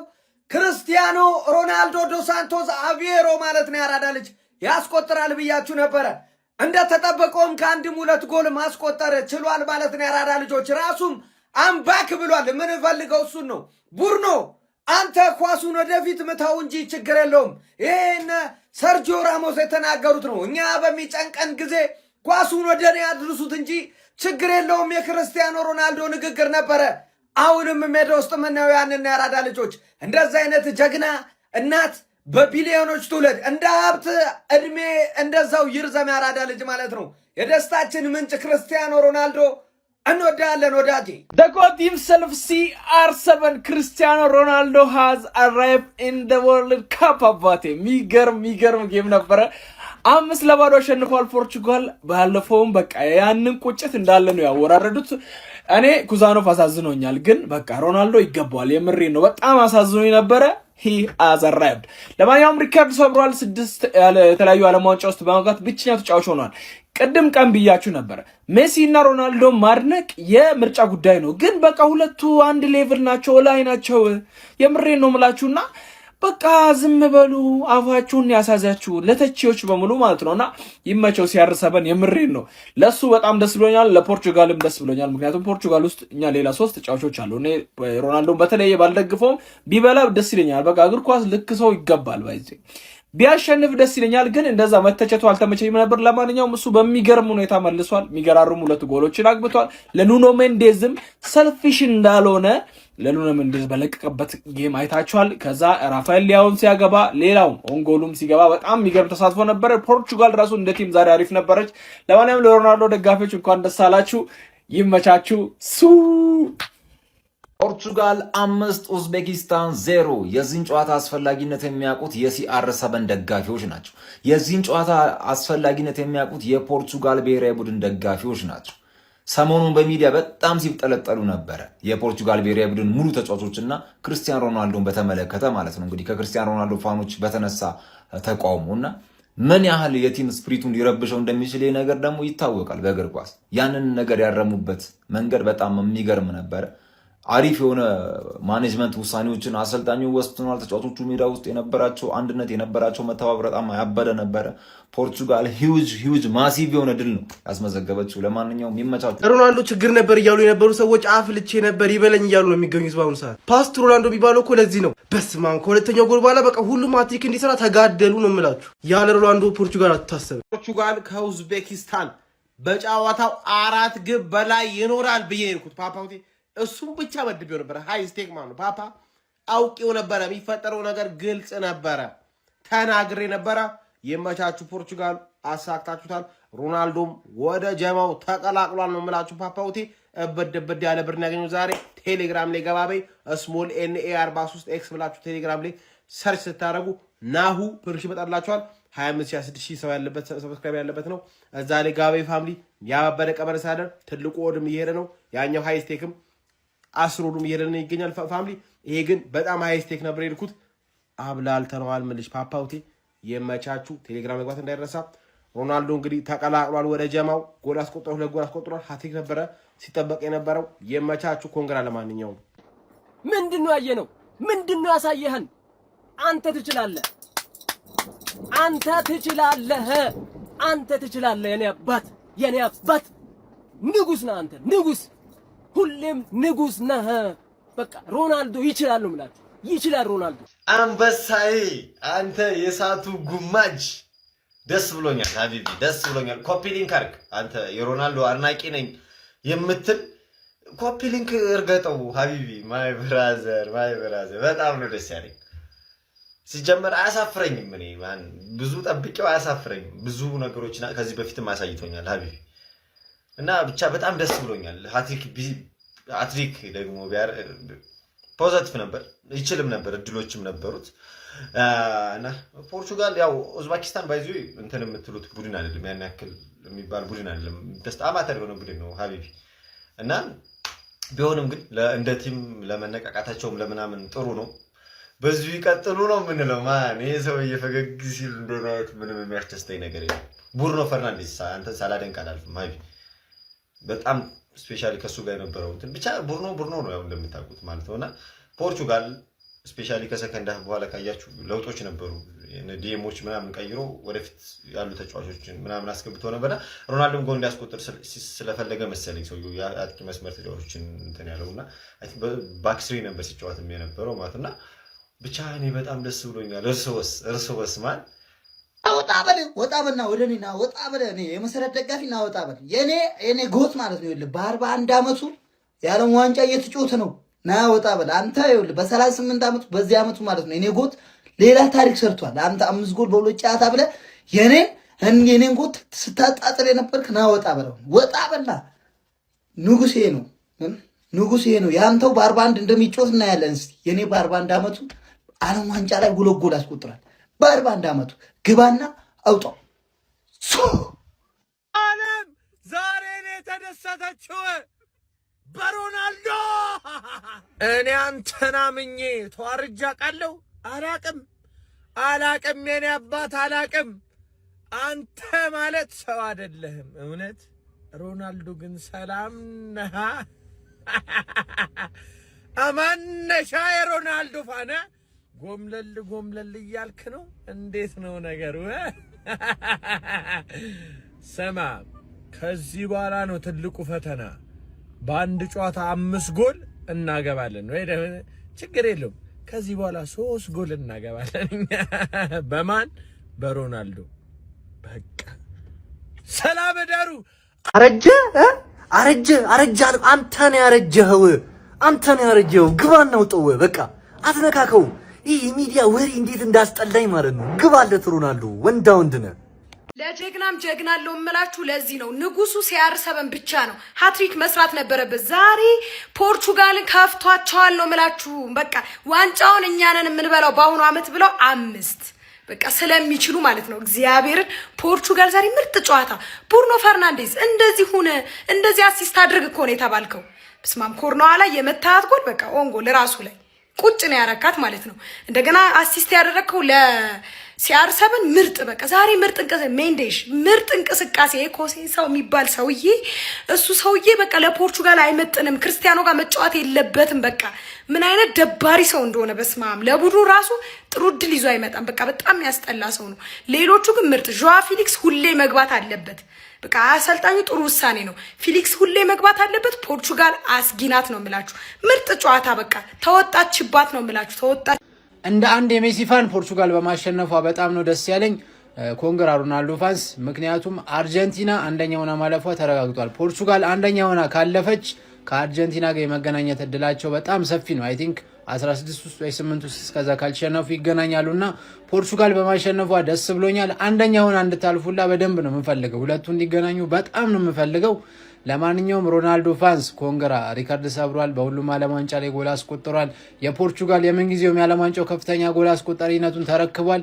ክርስቲያኖ ሮናልዶ ዶስ ሳንቶስ አቬሮ ማለት ነው ያራዳ ልጅ ያስቆጥራል ብያችሁ ነበረ። እንደተጠበቀውም ከአንድም 2 ጎል ማስቆጠር ችሏል ማለት ነው ያራዳ ልጆች። ራሱም አምባክ ብሏል። ምን ፈልገው እሱን ነው። ቡርኖ አንተ ኳሱን ወደፊት ምታው እንጂ ችግር የለውም። ይሄን ሰርጂዮ ራሞስ የተናገሩት ነው። እኛ በሚጨንቀን ጊዜ ኳሱን ወደ እኔ አድርሱት እንጂ ችግር የለውም የክርስቲያኖ ሮናልዶ ንግግር ነበረ። አሁንም ሜዳ ውስጥ ምናየው ያንን ያራዳ ልጆች። እንደዛ አይነት ጀግና እናት በቢሊዮኖች ትውልድ፣ እንደ ሀብት እድሜ እንደዛው ይርዘም ያራዳ ልጅ ማለት ነው። የደስታችን ምንጭ ክርስቲያኖ ሮናልዶ እንወዳለን ወዳጄ። The God himself CR7 Cristiano Ronaldo has arrived in the World Cup አባቴ። ሚገርም ጌም ነበረ። 5-0 አሸንፏል ፖርቹጋል። ባለፈውም በቃ ያንን ቁጭት እንዳለ ነው ያወራረዱት። እኔ ኩዛኖቭ አሳዝኖኛል፣ ግን በቃ ሮናልዶ ይገባዋል። የምሬ ነው፣ በጣም አሳዝኖኝ ነበረ። he has arrived። ለማንኛውም ሪካርድ ሰብሯል። 6 የተለያዩ ዓለም ዋንጫ ውስጥ በመግባት ብቸኛው ተጫዋች ሆኗል። ቅድም ቀን ብያችሁ ነበር፣ ሜሲ እና ሮናልዶ ማድነቅ የምርጫ ጉዳይ ነው፣ ግን በቃ ሁለቱ አንድ ሌቭል ናቸው፣ ላይ ናቸው። የምሬን ነው ምላችሁና በቃ ዝም በሉ፣ አፋችሁን ያሳዛችሁ ለተቺዎች በሙሉ ማለት ነውና ይመቸው ሲያርሰበን። የምሬን ነው። ለሱ በጣም ደስ ብሎኛል፣ ለፖርቹጋልም ደስ ብሎኛል። ምክንያቱም ፖርቹጋል ውስጥ እኛ ሌላ 3 ተጫዋቾች አሉ። እኔ ሮናልዶን በተለየ ባልደግፈውም ቢበላ ደስ ይለኛል። በቃ እግር ኳስ ልክ ሰው ይገባል ባይዜ ቢያሸንፍ ደስ ይለኛል፣ ግን እንደዛ መተቸቱ አልተመቸኝም ነበር። ለማንኛውም እሱ በሚገርም ሁኔታ መልሷል። የሚገራርሙ 2 ጎሎችን አግብቷል። ለኑኖ ሜንዴዝም ሰልፊሽ እንዳልሆነ ለኑኖ ሜንዴዝ በለቀቀበት ጌም አይታችኋል። ከዛ ራፋኤል ሊያውን ሲያገባ ሌላውም ኦንጎሉም ሲገባ በጣም የሚገርም ተሳትፎ ነበር። ፖርቹጋል ራሱ እንደ ቲም ዛሬ አሪፍ ነበረች። ለማንኛውም ለሮናልዶ ደጋፊዎች እንኳን ደስ አላችሁ፣ ይመቻችሁ። ፖርቹጋል 5 ኡዝቤኪስታን 0። የዚህን ጨዋታ አስፈላጊነት የሚያውቁት የCR7 ደጋፊዎች ናቸው። የዚህን ጨዋታ አስፈላጊነት የሚያውቁት የፖርቹጋል ብሔራዊ ቡድን ደጋፊዎች ናቸው። ሰሞኑን በሚዲያ በጣም ሲጠለጠሉ ነበረ የፖርቹጋል ብሔራዊ ቡድን ሙሉ ተጫዋቾችና ክርስቲያኖ ሮናልዶን በተመለከተ ማለት ነው። እንግዲህ ከክርስቲያኖ ሮናልዶ ፋኖች በተነሳ ተቃውሞና ምን ያህል የቲም ስፕሪቱን ሊረብሸው እንደሚችል ነገር ደግሞ ይታወቃል በእግር ኳስ። ያንን ነገር ያረሙበት መንገድ በጣም የሚገርም ነበረ። አሪፍ የሆነ ማኔጅመንት ውሳኔዎችን አሰልጣኙ ወስኗል። ተጫዋቾቹ ሜዳ ውስጥ የነበራቸው አንድነት የነበራቸው መተባበር በጣም ያበደ ነበረ። ፖርቹጋል ሂውጅ ማሲቭ የሆነ ድል ነው ያስመዘገበችው። ለማንኛውም ይመቻችሁ። ሮናልዶ ችግር ነበር እያሉ የነበሩ ሰዎች አፍ ልቼ ነበር ይበለኝ እያሉ ነው የሚገኙት በአሁኑ ሰዓት። ፓስት ሮናልዶ የሚባለው እኮ ለዚህ ነው። በስመ አብ ከሁለተኛው ጎል በኋላ በቃ ሁሉም ሃትሪክ እንዲሰራ ተጋደሉ ነው የምላችሁ። ያለ ሮናልዶ ፖርቹጋል አትታሰብም። ፖርቹጋል ከኡዝቤኪስታን በጨዋታው 4 ግብ በላይ ይኖራል ብዬ ይልኩት ፓፓውቴ እሱም ብቻ መድቤው ነበር። ሃይ ስቴክ ማለት ነው። ፓፓ አውቄው ነበረ። የሚፈጠረው ነገር ግልጽ ነበረ። ተናግሬ ነበረ። የመቻችሁ ፖርቹጋል አሳክታችሁታል። ሮናልዶም ወደ ጀማው ተቀላቅሏል ነው የምላችሁ። ፓፓውቴ እበደበደ ያለ ብር ያገኘው ዛሬ ቴሌግራም ላይ ገባበይ ስሞል NA43X ብላችሁ ቴሌግራም ላይ ሰርች ስታደርጉ ናሁ ፕርሽ ይመጣላችኋል። 25,000 ሰው ያለበት ሰብስክራይብ ያለበት ነው። እዛ ላይ ጋባይ ፋሚሊ ያባበደ ቀመር ሳደር ትልቁ ወድም እየሄደ ነው። ያኛው ሃይ ስቴክም 10 ወዱም እየሄደ ነው ይገኛል ፋሚሊ። ይሄ ግን በጣም ሃይ ስቴክ ነበር የልኩት። አብላልተነዋል ምልሽ ፓፓውቴ የመቻችሁ ቴሌግራም መግባት እንዳይረሳ። ሮናልዶ እንግዲህ ተቀላቅሏል ወደ ጀማው። ጎል አስቆጥሯል፣ 2 ጎል አስቆጥሯል። ሃትሪክ ነበረ ሲጠበቅ የነበረው። የመቻችሁ ኮንግራ። ለማንኛውም ምንድነው ያየነው? ምንድነው ያሳየህን? አንተ ትችላለህ፣ አንተ ትችላለህ፣ አንተ ትችላለህ። የኔ አባት ንጉስ ነህ አንተ፣ ንጉስ፣ ሁሌም ንጉስ ነህ። በቃ ሮናልዶ ይችላል ነው የምላችሁ። ይችላል ሮናልዶ። አንበሳዬ አንተ የሳቱ ጉማጅ ደስ ብሎኛል ሀቢቢ፣ ደስ ብሎኛል። ኮፒ ሊንክ አድርግ አንተ የሮናልዶ አድናቂ ነኝ የምትል ኮፒ ሊንክ እርገጠው ሀቢቢ። ማይ ብራዘር በጣም ነው ደስ ያለኝ። ሲጀመር አያሳፍረኝም። እኔ ማን ብዙ ጠብቄው አያሳፍረኝም። ብዙ ነገሮች ከዚህ በፊትም አሳይቶኛል ሀቢቢ እና ብቻ በጣም ደስ ብሎኛል። ሃትሪክ ደግሞ ፖዚቲቭ ነበር፣ ይችልም ነበር፣ እድሎችም ነበሩት እና ፖርቹጋል ያው ኡዝቤኪስታን ባይዙ እንትን የምትሉት ቡድን አይደለም፣ ያን ያክል የሚባል ቡድን አይደለም። በጣም አተርገው ቡድን ነው ሀቢቢ እና ቢሆንም ግን እንደ ቲም ለመነቃቃታቸውም ለምናምን ጥሩ ነው። በዚሁ ይቀጥሉ ነው የምንለው። ማን ይሄ ሰውዬ ፈገግ ሲል እንደማየት ምንም የሚያስደስተኝ ነገር የለም። ቡርኖ ፈርናንዴዝ አንተ ሳላደንቅ አላልፍም። ሀቢ በጣም ስፔሻሊ ከሱ ጋር የነበረው እንትን ብቻ ቡርኖ ነው ያው እንደምታውቁት ማለት ነውና ፖርቹጋል ስፔሻሊ ከሰከንድ ሃፍ በኋላ ካያችሁ ለውጦች ነበሩ። ዲኤሞች ምናምን ቀይሮ ወደፊት ያሉ ተጫዋቾችን ምናምን አስገብቶ ነበርና ሮናልዶም ጎል እንዲያስቆጥር ስለፈለገ መሰለኝ ሰውዬው የአጥቂ መስመር ተጫዋቾችን እንትን ያለውና አይ ቲንክ ባክስሪ ነበር ሲጫወትም የነበረው ማለትና ብቻ እኔ በጣም ደስ ብሎኛል። እርስ በርስ ማለት ወጣ በልና ወደኔና ወጣ በለ እኔ የመሰረት ደጋፊና ወጣ በል የኔ ጎት ማለት ነው። ይኸውልህ በ41 ዓመቱ የዓለም ዋንጫ እየተጫወተ ነው። ና ወጣ በል አንተ። ይኸውልህ በ38 ዓመቱ በዚህ ዓመቱ ማለት ነው የኔ ጎት ሌላ ታሪክ ሰርቷል። አንተ 5 ጎል በሁለት ጨዋታ ብለህ የኔን ጎት ስታጣጥር የነበርክ ና ወጣ በለው። ወጣ በላ ንጉሴ ነው። ያንተው በ41 እንደሚጫወት እናያለን። እስቲ የኔ በ41 ዓመቱ ዓለም ዋንጫ ላይ 2 ጎል አስቆጥሯል። በ41 ዓመቱ ግባና አውጣው። ዓለም ዛሬ ነው የተደሰተችው በሮናልዶ። እኔ አንተን አምኜ ተዋርጃ ቃለው አላቅም የኔ አባት አላቅም። አንተ ማለት ሰው አይደለህም እውነት። ሮናልዶ ግን ሰላም ነህ አማነሻ የሮናልዶ ፋና ጎምለል እያልክ ነው። እንዴት ነው ነገሩ? ሰማ ከዚህ በኋላ ነው ትልቁ ፈተና። በአንድ ጨዋታ 5 ጎል እናገባለን ወይ ችግር የለውም። ከዚህ በኋላ 3 ጎል እናገባለን። በማን? በሮናልዶ። በቃ ሰላም እደሩ። አረጀ አንተን ያረጀኸው ግባና ውጠው። በቃ አትነካከው። ይህ የሚዲያ ወሬ እንዴት እንዳስጠላኝ ማለት ነው። ግባለት ሮናልዶ፣ ወንድ ነህ። ለጀግናም ጀግና አለው እምላችሁ ለዚህ ነው። ንጉሱ CR7 ብቻ ነው ሃትሪክ መስራት ነበረበት። ዛሬ ፖርቹጋልን ከፍቷቸዋል ነው እምላችሁ። በቃ ዋንጫውን እኛ ነን የምንበላው በአሁኑ አመት ብለው 5 በቃ ስለሚችሉ ማለት ነው። እግዚአብሔርን ፖርቹጋል ዛሬ ምርጥ ጨዋታ። ቡርኖ ፈርናንዴዝ እንደዚህ አሲስት አድርግ እኮ ነው የተባልከው። በስማም ኮርናዋ ላይ የመታት ጎል በቃ ኦንጎል ራሱ ላይ ቁጭ ነው ያረካት ማለት ነው። እንደገና አሲስት ያደረከው ለCR7 ምርጥ በቃ ዛሬ ምርጥ እንቅስቃሴ ኮሴሳው የሚባል ሰውዬ እሱ ሰውዬ በቃ ለፖርቹጋል አይመጥንም። ክርስቲያኖ ጋር መጫወት የለበትም። በቃ ምን አይነት ደባሪ ሰው እንደሆነ በስማም። ለቡድኑ ራሱ ጥሩ ድል ይዞ አይመጣም። በቃ በጣም ያስጠላ ሰው ነው። ሌሎቹ ግን ምርጥ። ጆዋ ፊሊክስ ሁሌ መግባት አለበት። በቃ አሰልጣኙ ጥሩ ውሳኔ ነው። ፊሊክስ ሁሌ መግባት አለበት። ፖርቹጋል አስጊናት ነው የምላችሁ። ምርጥ ጨዋታ በቃ ተወጣችባት ነው የምላችሁ። ተወጣች። እንደ አንድ የሜሲ ፋን ፖርቹጋል በማሸነፏ በጣም ነው ደስ ያለኝ። ኮንግራ ሮናልዶ ፋንስ። ምክንያቱም አርጀንቲና አንደኛ ሆና ማለፏ ተረጋግጧል። ፖርቹጋል አንደኛ ሆና ካለፈች ከአርጀንቲና ጋር የመገናኘት እድላቸው በጣም ሰፊ ነው። አይ ቲንክ 16 ውስጥ ወይ 8 ውስጥ እስከዛ ካልተሸነፉ ይገናኛሉና ፖርቹጋል በማሸነፏ ደስ ብሎኛል። አንደኛ ሆና እንድታልፉላ በደንብ ነው የምፈልገው። ሁለቱ እንዲገናኙ በጣም ነው የምፈልገው። ለማንኛውም ሮናልዶ ፋንስ ኮንግራ፣ ሪካርድ ሰብሯል። በሁሉም ዓለም ዋንጫ ላይ ጎል አስቆጥሯል። የፖርቹጋል የምንጊዜውም የዓለም ዋንጫው ከፍተኛ ጎል አስቆጣሪነቱን ተረክቧል።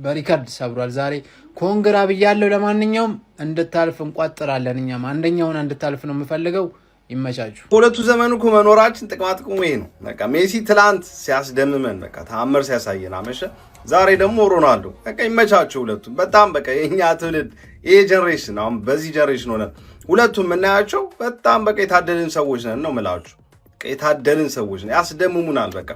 በሪካርድ ሰብሯል። ዛሬ ኮንግራ ብያለሁ። ለማንኛውም እንድታልፍ እንቋጥራለን። እኛም አንደኛ ሆና እንድታልፍ ነው የምፈልገው። ይመቻችሁ። ሁለቱ ዘመኑ እኮ መኖራችን ጥቅማጥቅሙ ይሄ ነው። በቃ ሜሲ ትላንት ሲያስደምመን በቃ ተአምር ሲያሳየን አመሸ። ዛሬ ደግሞ ሮናልዶ። በቃ ይመቻችሁ ሁለቱም። በጣም በቃ የኛ ትውልድ ይሄ ጀነሬሽን አሁን በዚህ ጀነሬሽን ሆነ ሁለቱም የምናያቸው በጣም በቃ የታደልን ሰዎች ነን ነው የምላችሁ። በቃ የታደልን ሰዎች ነን። ያስደምሙናል። በቃ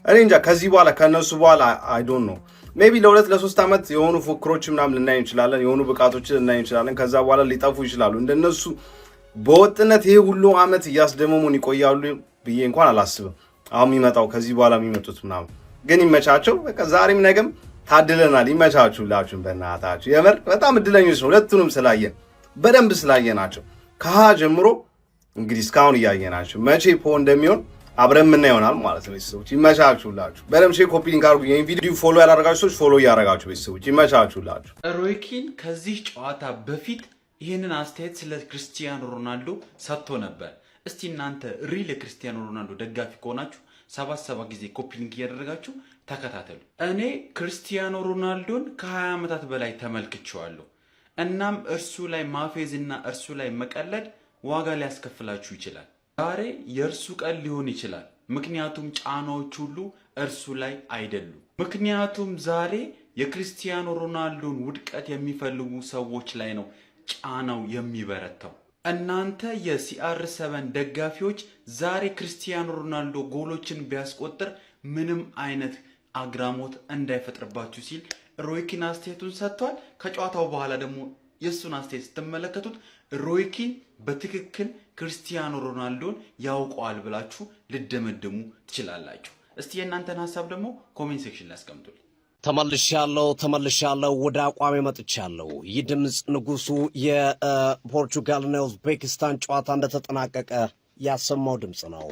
እኔ እንጃ ከዚህ በኋላ ከነሱ በኋላ አይ ዶንት ኖ ሜቢ ለ2-3 ዓመት የሆኑ ፉክሮች ምናምን ልናይ እንችላለን። የሆኑ ብቃቶችን ልናይ እንችላለን። ከዛ በኋላ ሊጠፉ ይችላሉ። እንደነሱ በወጥነት ይሄ ሁሉ ዓመት እያስደመሙን ይቆያሉ ብዬ እንኳን አላስብም። አሁን የሚመጣው ከዚህ በኋላ የሚመጡት ምናምን ግን ይመቻቸው። በቃ ዛሬም ነገም ታድለናል። ይመቻችሁ ላችሁን በእናታችሁ የምር በጣም እድለኞች ነው። ሁለቱንም ስላየን በደንብ ስላየናቸው ከሀ ጀምሮ እንግዲህ እስካሁን እያየናቸው መቼ ፖ እንደሚሆን አብረን ምን ይሆናል ማለት ነው። ቤተሰቦች ይመቻችሁላችሁ። በደምብ ሼር ኮፒ ሊንክ አድርጉ። ይሄን ቪዲዮ ፎሎ ያላደረጋችሁ ሰዎች ፎሎ እያደረጋችሁ ቤተሰቦች ይመቻችሁላችሁ። ሮይ ኪን ከዚህ ጨዋታ በፊት ይህንን አስተያየት ስለ ክርስቲያኖ ሮናልዶ ሰጥቶ ነበር። እስቲ እናንተ ሪል የክርስቲያኖ ሮናልዶ ደጋፊ ከሆናችሁ 77 ጊዜ ኮፒ ሊንክ እያደረጋችሁ ተከታተሉ። እኔ ክርስቲያኖ ሮናልዶን ከ20 ዓመታት በላይ ተመልክቼዋለሁ። እናም እርሱ ላይ ማፌዝና እርሱ ላይ መቀለድ ዋጋ ሊያስከፍላችሁ ይችላል። ዛሬ የእርሱ ቀን ሊሆን ይችላል። ምክንያቱም ጫናዎች ሁሉ እርሱ ላይ አይደሉም። ምክንያቱም ዛሬ የክርስቲያኖ ሮናልዶን ውድቀት የሚፈልጉ ሰዎች ላይ ነው ጫናው የሚበረታው። እናንተ የCR7 ደጋፊዎች ዛሬ ክርስቲያኖ ሮናልዶ ጎሎችን ቢያስቆጥር ምንም አይነት አግራሞት እንዳይፈጥርባችሁ ሲል ሮይ ኪን አስተያየቱን ሰጥቷል። ከጨዋታው በኋላ ደግሞ የሱን አስተያየት ስትመለከቱት ሮይ ኪን በትክክል ክርስቲያኖ ሮናልዶን ያውቀዋል ብላችሁ ልደመድሙ ትችላላችሁ። እስቲ የእናንተን ሐሳብ ደግሞ ኮሜንት ሴክሽን ላይ አስቀምጡልኝ። ተመልሻለሁ ወደ አቋሜ መጥቻለሁ። ይህ ድምጽ ንጉሱ የፖርቹጋልና ኡዝቤኪስታን ጨዋታ እንደተጠናቀቀ ያሰማው ድምጽ ነው።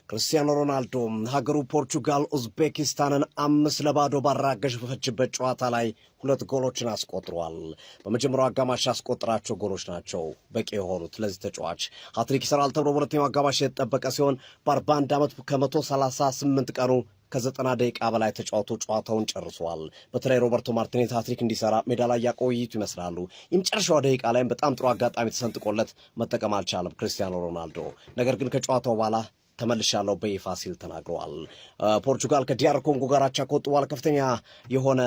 ክርስቲያኖ ሮናልዶ ሀገሩ ፖርቹጋል ኡዝቤኪስታንን 5-0 ባራገፈችበት ጨዋታ ላይ 2 ጎሎችን አስቆጥሯል። በመጀመሪያው አጋማሽ ያስቆጠራቸው ጎሎች ናቸው በቂ የሆኑት ለዚህ ተጫዋች። ሃትሪክ ይሰራል ተብሎ በሁለተኛው አጋማሽ የተጠበቀ ሲሆን በ41 ዓመት ከ138 ቀኑ ከ90 ደቂቃ በላይ ተጫውቶ ጨዋታውን ጨርሷል። በተለይ ሮበርቶ ማርቲኔዝ ሃትሪክ እንዲሰራ ሜዳ ላይ ያቆይቱ ይመስላሉ። የመጨረሻው ደቂቃ ላይም በጣም ጥሩ አጋጣሚ ተሰንጥቆለት መጠቀም አልቻለም ክርስቲያኖ ሮናልዶ። ነገር ግን ከጨዋታው በኋላ ተመልሻለሁ በይፋ ሲል ተናግረዋል። ፖርቹጋል ከዲአር ኮንጎ ጋር አቻ ከወጡ በኋላ ከፍተኛ የሆነ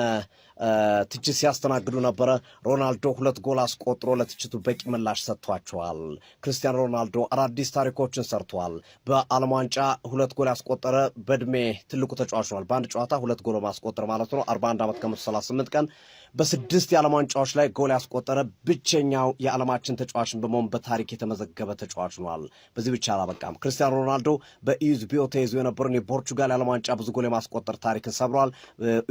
ትችት ሲያስተናግዱ ነበረ። ሮናልዶ 2 ጎል አስቆጥሮ ለትችቱ በቂ ምላሽ ሰጥቷቸዋል። ክርስቲያኖ ሮናልዶ አዳዲስ ታሪኮችን ሰርቷል። በዓለም ዋንጫ 2 ጎል ያስቆጠረ በእድሜ ትልቁ ተጫዋች ሆኗል። በአንድ ጨዋታ 2 ጎል ማስቆጠር ማለት ነው። 41 ዓመት ከ138 ቀን በ6 የዓለም ዋንጫዎች ላይ ጎል ያስቆጠረ ብቸኛው የዓለማችን ተጫዋችን በመሆን በታሪክ የተመዘገበ ተጫዋች ሆኗል። በዚህ ብቻ አላበቃም። ክርስቲያኖ ሮናልዶ በዩዝቢዮ ተይዞ የነበረውን የፖርቹጋል የዓለም ዋንጫ ብዙ ጎል የማስቆጠር ታሪክን ሰብሯል።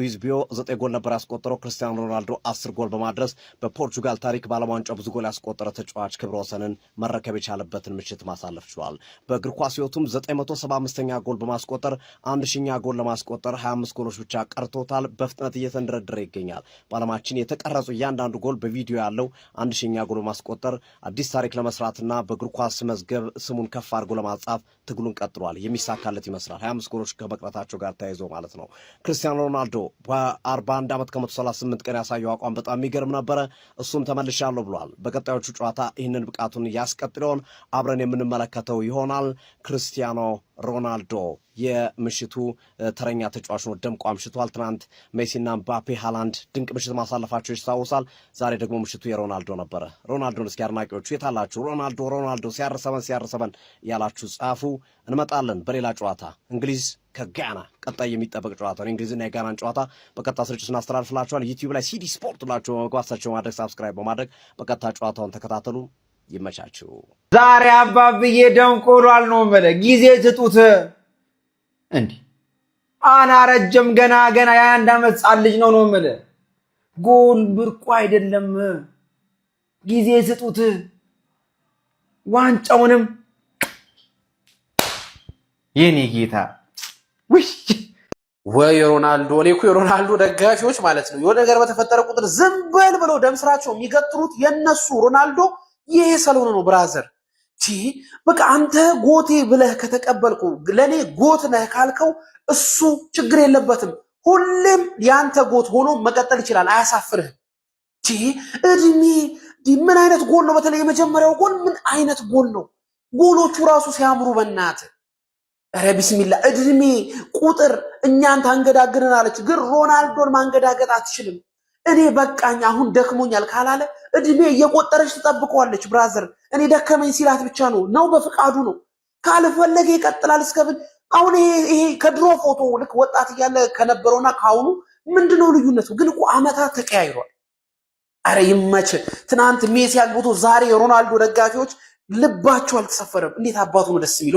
ዩዝቢዮ 9 ጎል ነበር ያስቆጠረው። ክርስቲያኖ ሮናልዶ 10 ጎል በማድረስ በፖርቹጋል ታሪክ በዓለም ዋንጫ ብዙ ጎል ያስቆጠረ ተጫዋች ክብረ ወሰንን መረከብ የቻለበትን ምሽት ማሳለፍ ችሏል። በእግር ኳስ ሕይወቱም 975ኛ ጎል በማስቆጠር 1000ኛ ጎል ለማስቆጠር 25 ጎሎች ብቻ ቀርቶታል። በፍጥነት እየተንደረደረ ይገኛል። በዓለማችን የተቀረጹ እያንዳንዱ ጎል በቪዲዮ ያለው 1000ኛ ጎል በማስቆጠር አዲስ ታሪክ ለመስራትና በእግር ኳስ መዝገብ ስሙን ከፍ አድርጎ ለማጻፍ ትግሉን ቀጥሏል። የሚሳካለት ይመስላል 25 ጎሎች ከመቅረታቸው ጋር ተያይዞ ማለት ነው። ክርስቲያኖ ሮናልዶ በ41 ዓመት ከ138 ቀን ያሳየው አቋም በጣም የሚገርም ነበረ። እሱም ተመልሻለሁ ብሏል። በቀጣዮቹ ጨዋታ ይህንን ብቃቱን ያስቀጥለውን አብረን የምንመለከተው ይሆናል። ክርስቲያኖ ሮናልዶ የምሽቱ ተረኛ ተጫዋች ነው። ደምቆ አምሽቷል። ትናንት ሜሲና ምባፔ ሃላንድ ድንቅ ምሽት ማሳለፋቸው ይታወሳል። ዛሬ ደግሞ ምሽቱ የሮናልዶ ነበረ። ሮናልዶን እስኪ አድናቂዎቹ የታላችሁ? ሮናልዶ ሲያርሰበን ያላችሁ ጻፉ። እንመጣለን በሌላ ጨዋታ እንግሊዝ ከጋና ቀጣይ የሚጠበቅ ጨዋታ ነው። እንግሊዝና የጋናን ጨዋታ በቀጥታ ስርጭት እናስተላልፍላችኋል። ዩቲዩብ ላይ ሲዲ ስፖርት ብላችሁ በመግባታችሁ ማድረግ ሳብስክራይብ በማድረግ በቀጥታ ጨዋታውን ተከታተሉ። ይመቻችሁ። ዛሬ አባብዬ ደንቆሏል ነው የምልህ። ጊዜ ስጡት። እንዲህ አላረጀም ገና የ21 ዓመት ጻን ልጅ ነው የምልህ። ጎል ብርቁ አይደለም። ጊዜ ስጡት። ዋንጫውንም የኔ ጌታ ወይ ሮናልዶ። እኔ እኮ የሮናልዶ ደጋፊዎች ማለት ነው የሆነ ነገር በተፈጠረ ቁጥር ዝም በል ብለው ደም ስራቸው የሚገጥሩት የነሱ ሮናልዶ ይሄ ሰሎን ነው ብራዘር። በቃ አንተ ጎቴ ብለህ ከተቀበልኩ ለኔ ጎት ነህ ካልከው እሱ ችግር የለበትም። ሁሌም ያንተ ጎት ሆኖ መቀጠል ይችላል። አያሳፍርህም። እድሜ ምን አይነት ጎል ነው? በተለይ የመጀመሪያው ጎል ምን አይነት ጎል ነው? ጎሎቹ ራሱ ሲያምሩ በእናትህ ኧረ ቢስሚላ። እድሜ ቁጥር እኛን ታንገዳግረናለች፣ ግን ሮናልዶን ማንገዳገጥ አትችልም። እኔ በቃኝ አሁን ደክሞኛል ካላለ እድሜ እየቆጠረች ትጠብቀዋለች ብራዘር። እኔ ደከመኝ ሲላት ብቻ ነው በፍቃዱ ነው። ካልፈለገ ይቀጥላል እስከብን። አሁን ይሄ ከድሮ ፎቶ ልክ ወጣት እያለ ከነበረውና ካሁኑ ምንድነው ልዩነቱ? ግን እኮ አመታት ተቀያይሯል። አረ ይመች። ትናንት ሜሲ አግብቶ ዛሬ የሮናልዶ ደጋፊዎች ልባቸው አልተሰፈረም። እንዴት አባቱ ነው ደስ የሚለው።